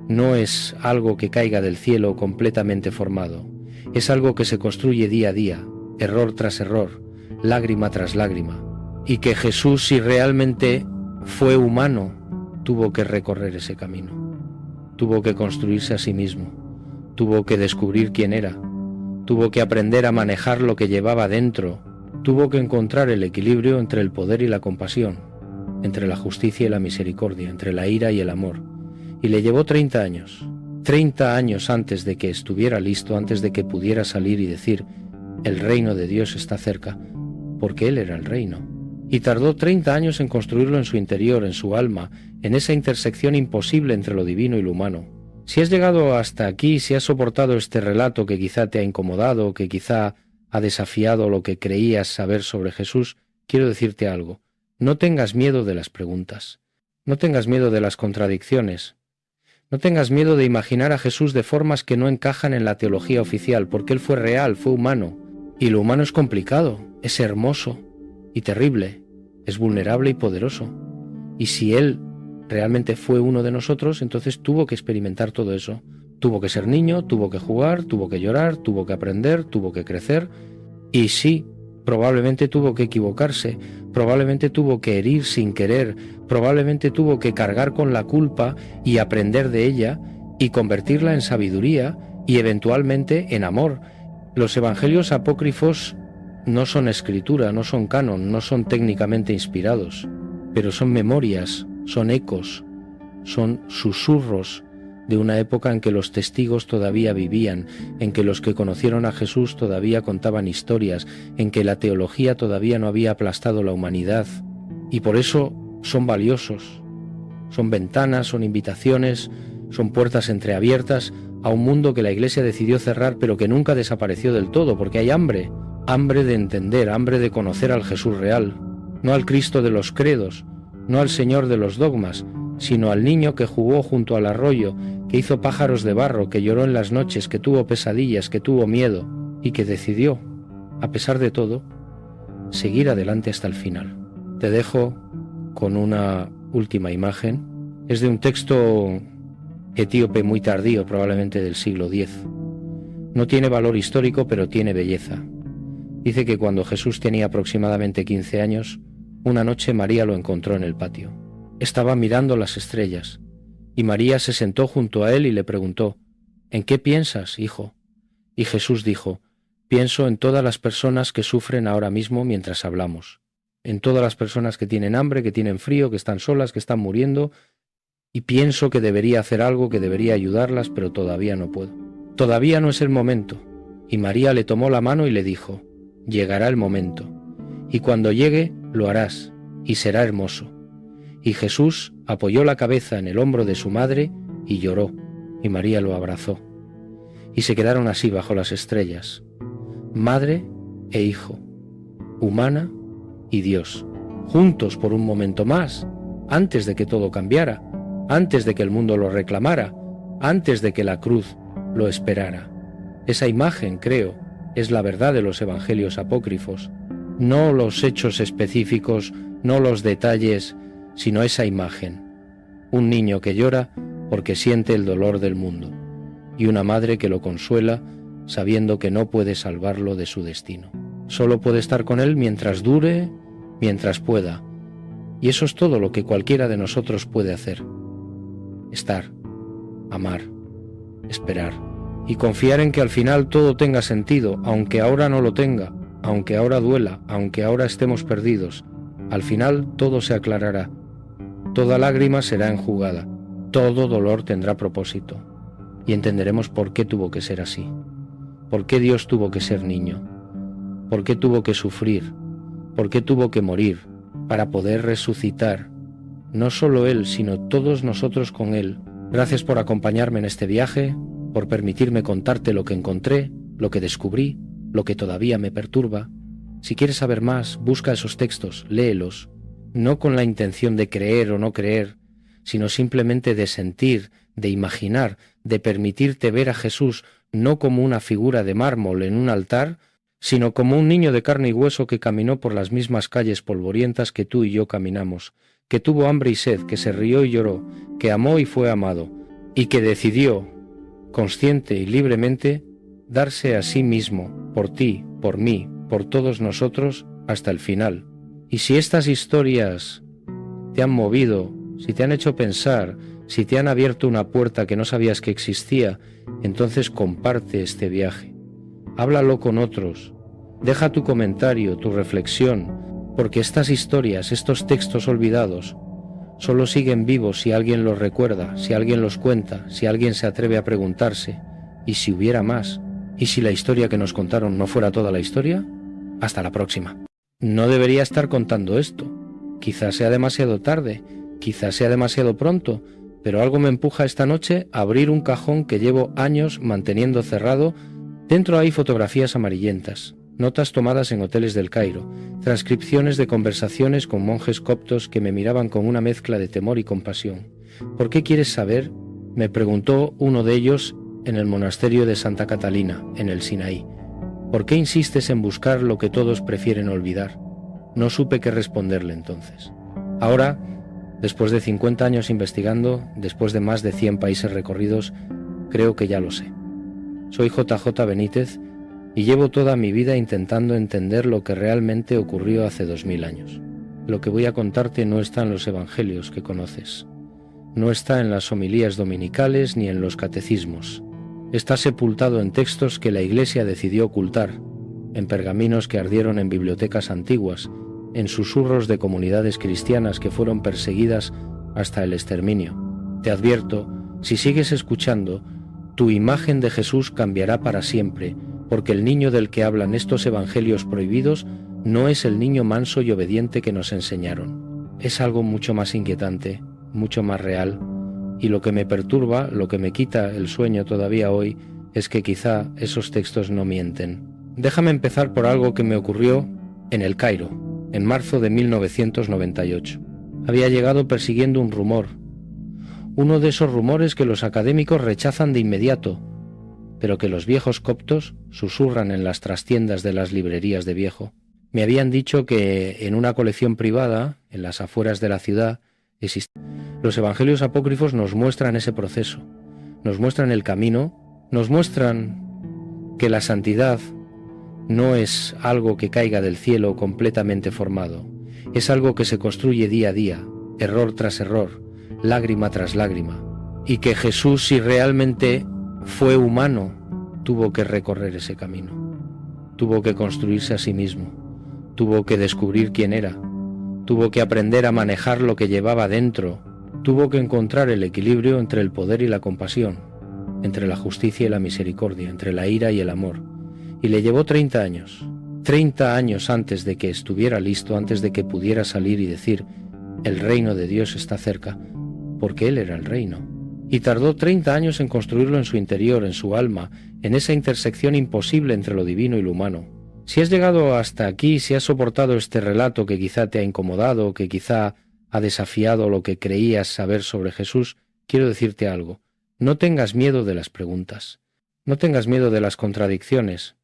no es algo que caiga del cielo completamente formado, es algo que se construye día a día, error tras error, lágrima tras lágrima, y que Jesús, si realmente fue humano, tuvo que recorrer ese camino, tuvo que construirse a sí mismo, tuvo que descubrir quién era, tuvo que aprender a manejar lo que llevaba dentro, tuvo que encontrar el equilibrio entre el poder y la compasión, entre la justicia y la misericordia, entre la ira y el amor. Y le llevó 30 años antes de que estuviera listo, antes de que pudiera salir y decir, el reino de Dios está cerca, porque Él era el reino. Y tardó 30 años en construirlo en su interior, en su alma, en esa intersección imposible entre lo divino y lo humano. Si has llegado hasta aquí, si has soportado este relato que quizá te ha incomodado, que quizá ha desafiado lo que creías saber sobre Jesús, quiero decirte algo. No tengas miedo de las preguntas, no tengas miedo de las contradicciones, no tengas miedo de imaginar a Jesús de formas que no encajan en la teología oficial, porque Él fue real, fue humano, y lo humano es complicado, es hermoso y terrible, es vulnerable y poderoso. Y si Él realmente fue uno de nosotros, entonces tuvo que experimentar todo eso. Tuvo que ser niño, tuvo que jugar, tuvo que llorar, tuvo que aprender, tuvo que crecer. Y sí, probablemente tuvo que equivocarse, probablemente tuvo que herir sin querer, probablemente tuvo que cargar con la culpa y aprender de ella y convertirla en sabiduría y eventualmente en amor. Los evangelios apócrifos no son escritura, no son canon, no son técnicamente inspirados, pero son memorias, son ecos, son susurros de una época en que los testigos todavía vivían, en que los que conocieron a Jesús todavía contaban historias, en que la teología todavía no había aplastado la humanidad, y por eso son valiosos, son ventanas, son invitaciones, son puertas entreabiertas a un mundo que la Iglesia decidió cerrar pero que nunca desapareció del todo, porque hay hambre de entender, hambre de conocer al Jesús real, no al Cristo de los credos, no al Señor de los dogmas, sino al niño que jugó junto al arroyo, que hizo pájaros de barro, que lloró en las noches, que tuvo pesadillas, que tuvo miedo y que decidió, a pesar de todo, seguir adelante hasta el final. Te dejo con una última imagen. Es de un texto etíope muy tardío, probablemente del siglo X. No tiene valor histórico, pero tiene belleza. Dice que cuando Jesús tenía aproximadamente 15 años, una noche María lo encontró en el patio. Estaba mirando las estrellas, y María se sentó junto a él y le preguntó, ¿en qué piensas, hijo? Y Jesús dijo, pienso en todas las personas que sufren ahora mismo mientras hablamos, en todas las personas que tienen hambre, que tienen frío, que están solas, que están muriendo, y pienso que debería hacer algo, que debería ayudarlas, pero todavía no puedo. Todavía no es el momento. Y María le tomó la mano y le dijo, llegará el momento, y cuando llegue lo harás, y será hermoso. Y Jesús apoyó la cabeza en el hombro de su madre y lloró, y María lo abrazó. Y se quedaron así bajo las estrellas, madre e hijo, humana y Dios, juntos por un momento más, antes de que todo cambiara, antes de que el mundo lo reclamara, antes de que la cruz lo esperara. Esa imagen, creo, es la verdad de los evangelios apócrifos, no los hechos específicos, no los detalles, sino esa imagen. Un niño que llora porque siente el dolor del mundo, y una madre que lo consuela sabiendo que no puede salvarlo de su destino. Solo puede estar con él mientras dure, mientras pueda, y eso es todo lo que cualquiera de nosotros puede hacer. Estar, amar, esperar, y confiar en que al final todo tenga sentido, aunque ahora no lo tenga, aunque ahora duela, aunque ahora estemos perdidos. Al final todo se aclarará. Toda lágrima será enjugada, todo dolor tendrá propósito, y entenderemos por qué tuvo que ser así, por qué Dios tuvo que ser niño, por qué tuvo que sufrir, por qué tuvo que morir, para poder resucitar, no solo Él, sino todos nosotros con Él. Gracias por acompañarme en este viaje, por permitirme contarte lo que encontré, lo que descubrí, lo que todavía me perturba. Si quieres saber más, busca esos textos, léelos, no con la intención de creer o no creer, sino simplemente de sentir, de imaginar, de permitirte ver a Jesús no como una figura de mármol en un altar, sino como un niño de carne y hueso que caminó por las mismas calles polvorientas que tú y yo caminamos, que tuvo hambre y sed, que se rió y lloró, que amó y fue amado, y que decidió, consciente y libremente, darse a sí mismo, por ti, por mí, por todos nosotros, hasta el final. Y si estas historias te han movido, si te han hecho pensar, si te han abierto una puerta que no sabías que existía, entonces comparte este viaje. Háblalo con otros. Deja tu comentario, tu reflexión, porque estas historias, estos textos olvidados, solo siguen vivos si alguien los recuerda, si alguien los cuenta, si alguien se atreve a preguntarse, ¿y si hubiera más? ¿Y si la historia que nos contaron no fuera toda la historia? Hasta la próxima. No debería estar contando esto. Quizás sea demasiado tarde, quizás sea demasiado pronto, pero algo me empuja esta noche a abrir un cajón que llevo años manteniendo cerrado. Dentro hay fotografías amarillentas, notas tomadas en hoteles del Cairo, transcripciones de conversaciones con monjes coptos que me miraban con una mezcla de temor y compasión. ¿Por qué quieres saber?, me preguntó uno de ellos en el monasterio de Santa Catalina, en el Sinaí. ¿Por qué insistes en buscar lo que todos prefieren olvidar? No supe qué responderle entonces. Ahora, después de 50 años investigando, después de más de 100 países recorridos, creo que ya lo sé. Soy JJ Benítez y llevo toda mi vida intentando entender lo que realmente ocurrió hace 2000 años. Lo que voy a contarte no está en los evangelios que conoces. No está en las homilías dominicales ni en los catecismos. Está sepultado en textos que la Iglesia decidió ocultar, en pergaminos que ardieron en bibliotecas antiguas, en susurros de comunidades cristianas que fueron perseguidas hasta el exterminio. Te advierto, si sigues escuchando, tu imagen de Jesús cambiará para siempre, porque el niño del que hablan estos evangelios prohibidos no es el niño manso y obediente que nos enseñaron. Es algo mucho más inquietante, mucho más real, y lo que me perturba, lo que me quita el sueño todavía hoy, es que quizá esos textos no mienten. Déjame empezar por algo que me ocurrió en el Cairo, en marzo de 1998. Había llegado persiguiendo un rumor, uno de esos rumores que los académicos rechazan de inmediato, pero que los viejos coptos susurran en las trastiendas de las librerías de viejo. Me habían dicho que en una colección privada, en las afueras de la ciudad, los evangelios apócrifos nos muestran ese proceso, nos muestran el camino, nos muestran que la santidad no es algo que caiga del cielo completamente formado, es algo que se construye día a día, error tras error, lágrima tras lágrima, y que Jesús, si realmente fue humano, tuvo que recorrer ese camino, tuvo que construirse a sí mismo, tuvo que descubrir quién era, tuvo que aprender a manejar lo que llevaba dentro, tuvo que encontrar el equilibrio entre el poder y la compasión, entre la justicia y la misericordia, entre la ira y el amor. Y le llevó 30 años. 30 años antes de que estuviera listo, antes de que pudiera salir y decir, el reino de Dios está cerca, porque Él era el reino. Y tardó 30 años en construirlo en su interior, en su alma, en esa intersección imposible entre lo divino y lo humano. Si has llegado hasta aquí, si has soportado este relato que quizá te ha incomodado, que quizá ha desafiado lo que creías saber sobre Jesús, quiero decirte algo. No tengas miedo de las preguntas. No tengas miedo de las contradicciones.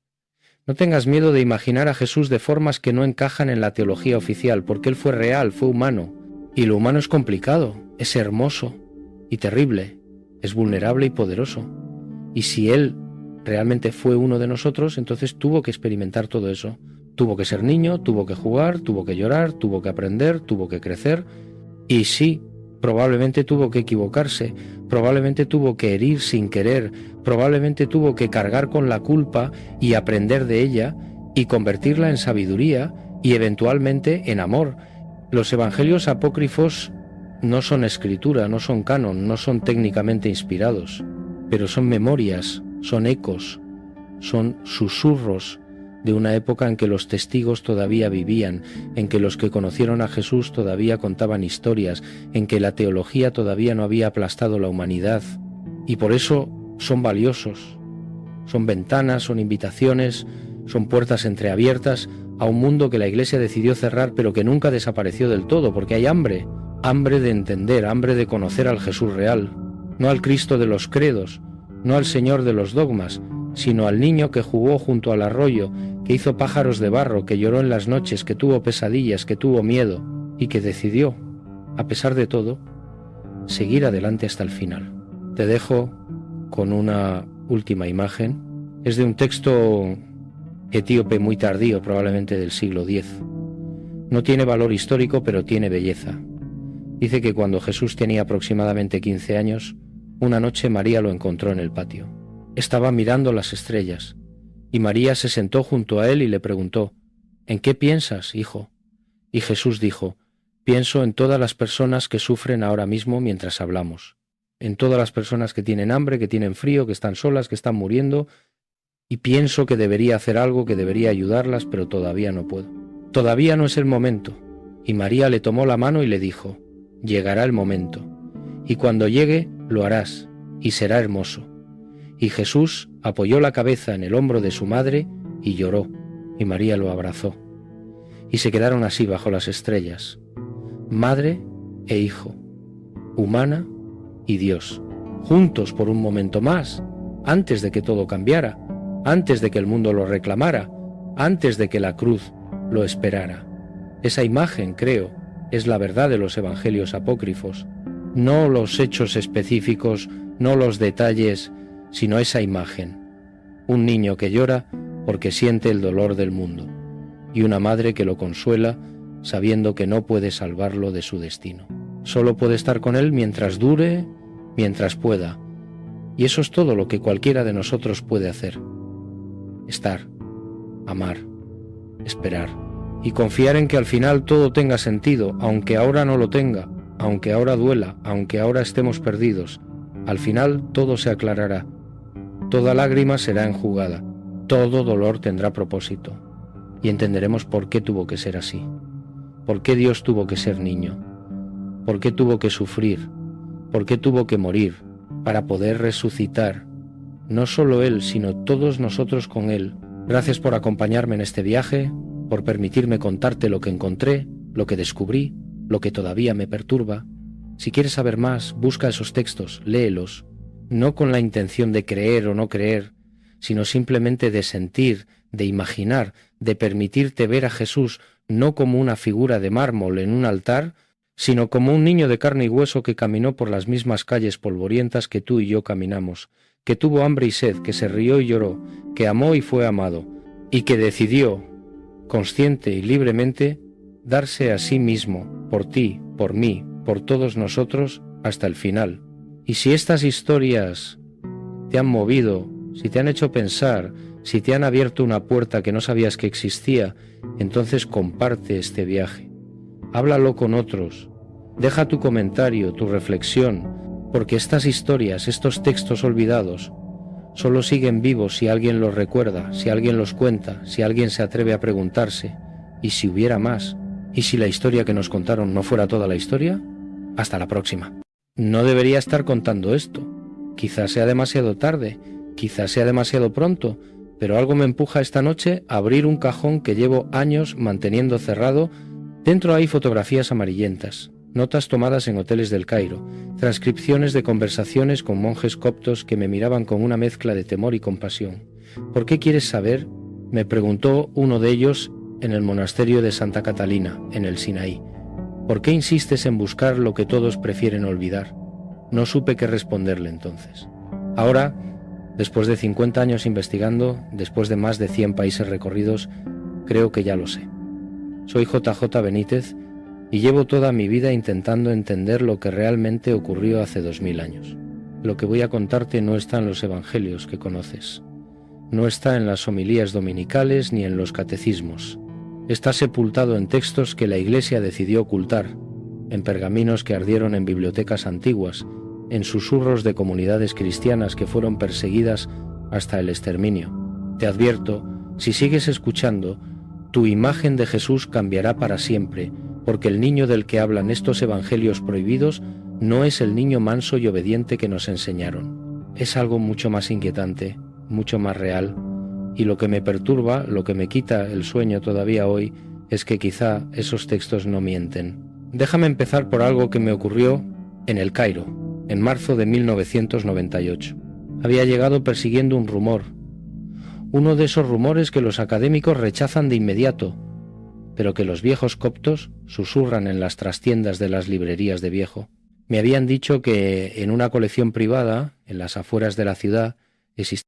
No tengas miedo de imaginar a Jesús de formas que no encajan en la teología oficial, porque Él fue real, fue humano. Y lo humano es complicado, es hermoso y terrible, es vulnerable y poderoso. Y si Él realmente fue uno de nosotros, entonces tuvo que experimentar todo eso. Tuvo que ser niño, tuvo que jugar, tuvo que llorar, tuvo que aprender, tuvo que crecer. Y sí, probablemente tuvo que equivocarse, probablemente tuvo que herir sin querer, probablemente tuvo que cargar con la culpa y aprender de ella y convertirla en sabiduría y eventualmente en amor. Los evangelios apócrifos no son escritura, no son canon, no son técnicamente inspirados, pero son memorias, son ecos, son susurros de una época en que los testigos todavía vivían, en que los que conocieron a Jesús todavía contaban historias, en que la teología todavía no había aplastado la humanidad, y por eso son valiosos, son ventanas, son invitaciones, Son puertas entreabiertas a un mundo que la Iglesia decidió cerrar, pero que nunca desapareció del todo, porque hay hambre de entender, hambre de conocer al Jesús real, no al Cristo de los credos, no al Señor de los dogmas, sino al niño que jugó junto al arroyo, que hizo pájaros de barro, que lloró en las noches, que tuvo pesadillas, que tuvo miedo y que decidió, a pesar de todo, seguir adelante hasta el final. Te dejo con una última imagen. Es de un texto etíope muy tardío, probablemente del siglo X. No tiene valor histórico, pero tiene belleza. Dice que cuando Jesús tenía aproximadamente 15 años, una noche María lo encontró en el patio. Estaba mirando las estrellas, y María se sentó junto a él y le preguntó: «¿En qué piensas, hijo?». Y Jesús dijo: «Pienso en todas las personas que sufren ahora mismo mientras hablamos, en todas las personas que tienen hambre, que tienen frío, que están solas, que están muriendo, y pienso que debería hacer algo, que debería ayudarlas, pero todavía no puedo. Todavía no es el momento». Y María le tomó la mano y le dijo: «Llegará el momento, y cuando llegue lo harás, y será hermoso». Y Jesús apoyó la cabeza en el hombro de su madre y lloró, y María lo abrazó. Y se quedaron así bajo las estrellas, madre e hijo, humana y Dios, juntos por un momento más, antes de que todo cambiara, antes de que el mundo lo reclamara, antes de que la cruz lo esperara. Esa imagen, creo, es la verdad de los evangelios apócrifos, no los hechos específicos, no los detalles, sino esa imagen. Un niño que llora porque siente el dolor del mundo, y una madre que lo consuela sabiendo que no puede salvarlo de su destino. Solo puede estar con él mientras dure, mientras pueda, y eso es todo lo que cualquiera de nosotros puede hacer. Estar, amar, esperar, y confiar en que al final todo tenga sentido, aunque ahora no lo tenga, aunque ahora duela, aunque ahora estemos perdidos. Al final todo se aclarará. Toda lágrima será enjugada, todo dolor tendrá propósito, y entenderemos por qué tuvo que ser así, por qué Dios tuvo que ser niño, por qué tuvo que sufrir, por qué tuvo que morir, para poder resucitar, no solo Él, sino todos nosotros con Él. Gracias por acompañarme en este viaje, por permitirme contarte lo que encontré, lo que descubrí, lo que todavía me perturba. Si quieres saber más, busca esos textos, léelos, no con la intención de creer o no creer, sino simplemente de sentir, de imaginar, de permitirte ver a Jesús no como una figura de mármol en un altar, sino como un niño de carne y hueso que caminó por las mismas calles polvorientas que tú y yo caminamos, que tuvo hambre y sed, que se rió y lloró, que amó y fue amado, y que decidió, consciente y libremente, darse a sí mismo, por ti, por mí, por todos nosotros, hasta el final. Y si estas historias te han movido, si te han hecho pensar, si te han abierto una puerta que no sabías que existía, entonces comparte este viaje. Háblalo con otros. Deja tu comentario, tu reflexión, porque estas historias, estos textos olvidados, solo siguen vivos si alguien los recuerda, si alguien los cuenta, si alguien se atreve a preguntarse, ¿y si hubiera más? ¿Y si la historia que nos contaron no fuera toda la historia? Hasta la próxima. No debería estar contando esto. Quizás sea demasiado tarde, quizás sea demasiado pronto, pero algo me empuja esta noche a abrir un cajón que llevo años manteniendo cerrado. Dentro hay fotografías amarillentas, notas tomadas en hoteles del Cairo, transcripciones de conversaciones con monjes coptos que me miraban con una mezcla de temor y compasión. ¿Por qué quieres saber?, me preguntó uno de ellos en el monasterio de Santa Catalina, en el Sinaí. ¿Por qué insistes en buscar lo que todos prefieren olvidar? No supe qué responderle entonces. Ahora, después de 50 años investigando, después de más de 100 países recorridos, creo que ya lo sé. Soy JJ Benítez y llevo toda mi vida intentando entender lo que realmente ocurrió hace 2000 años. Lo que voy a contarte no está en los evangelios que conoces. No está en las homilías dominicales ni en los catecismos. Está sepultado en textos que la Iglesia decidió ocultar, en pergaminos que ardieron en bibliotecas antiguas, en susurros de comunidades cristianas que fueron perseguidas hasta el exterminio. Te advierto, si sigues escuchando, tu imagen de Jesús cambiará para siempre, porque el niño del que hablan estos evangelios prohibidos no es el niño manso y obediente que nos enseñaron. Es algo mucho más inquietante, mucho más real, y lo que me perturba, lo que me quita el sueño todavía hoy, es que quizá esos textos no mienten. Déjame empezar por algo que me ocurrió en El Cairo, en marzo de 1998. Había llegado persiguiendo un rumor, uno de esos rumores que los académicos rechazan de inmediato, pero que los viejos coptos susurran en las trastiendas de las librerías de viejo. Me habían dicho que en una colección privada, en las afueras de la ciudad, existía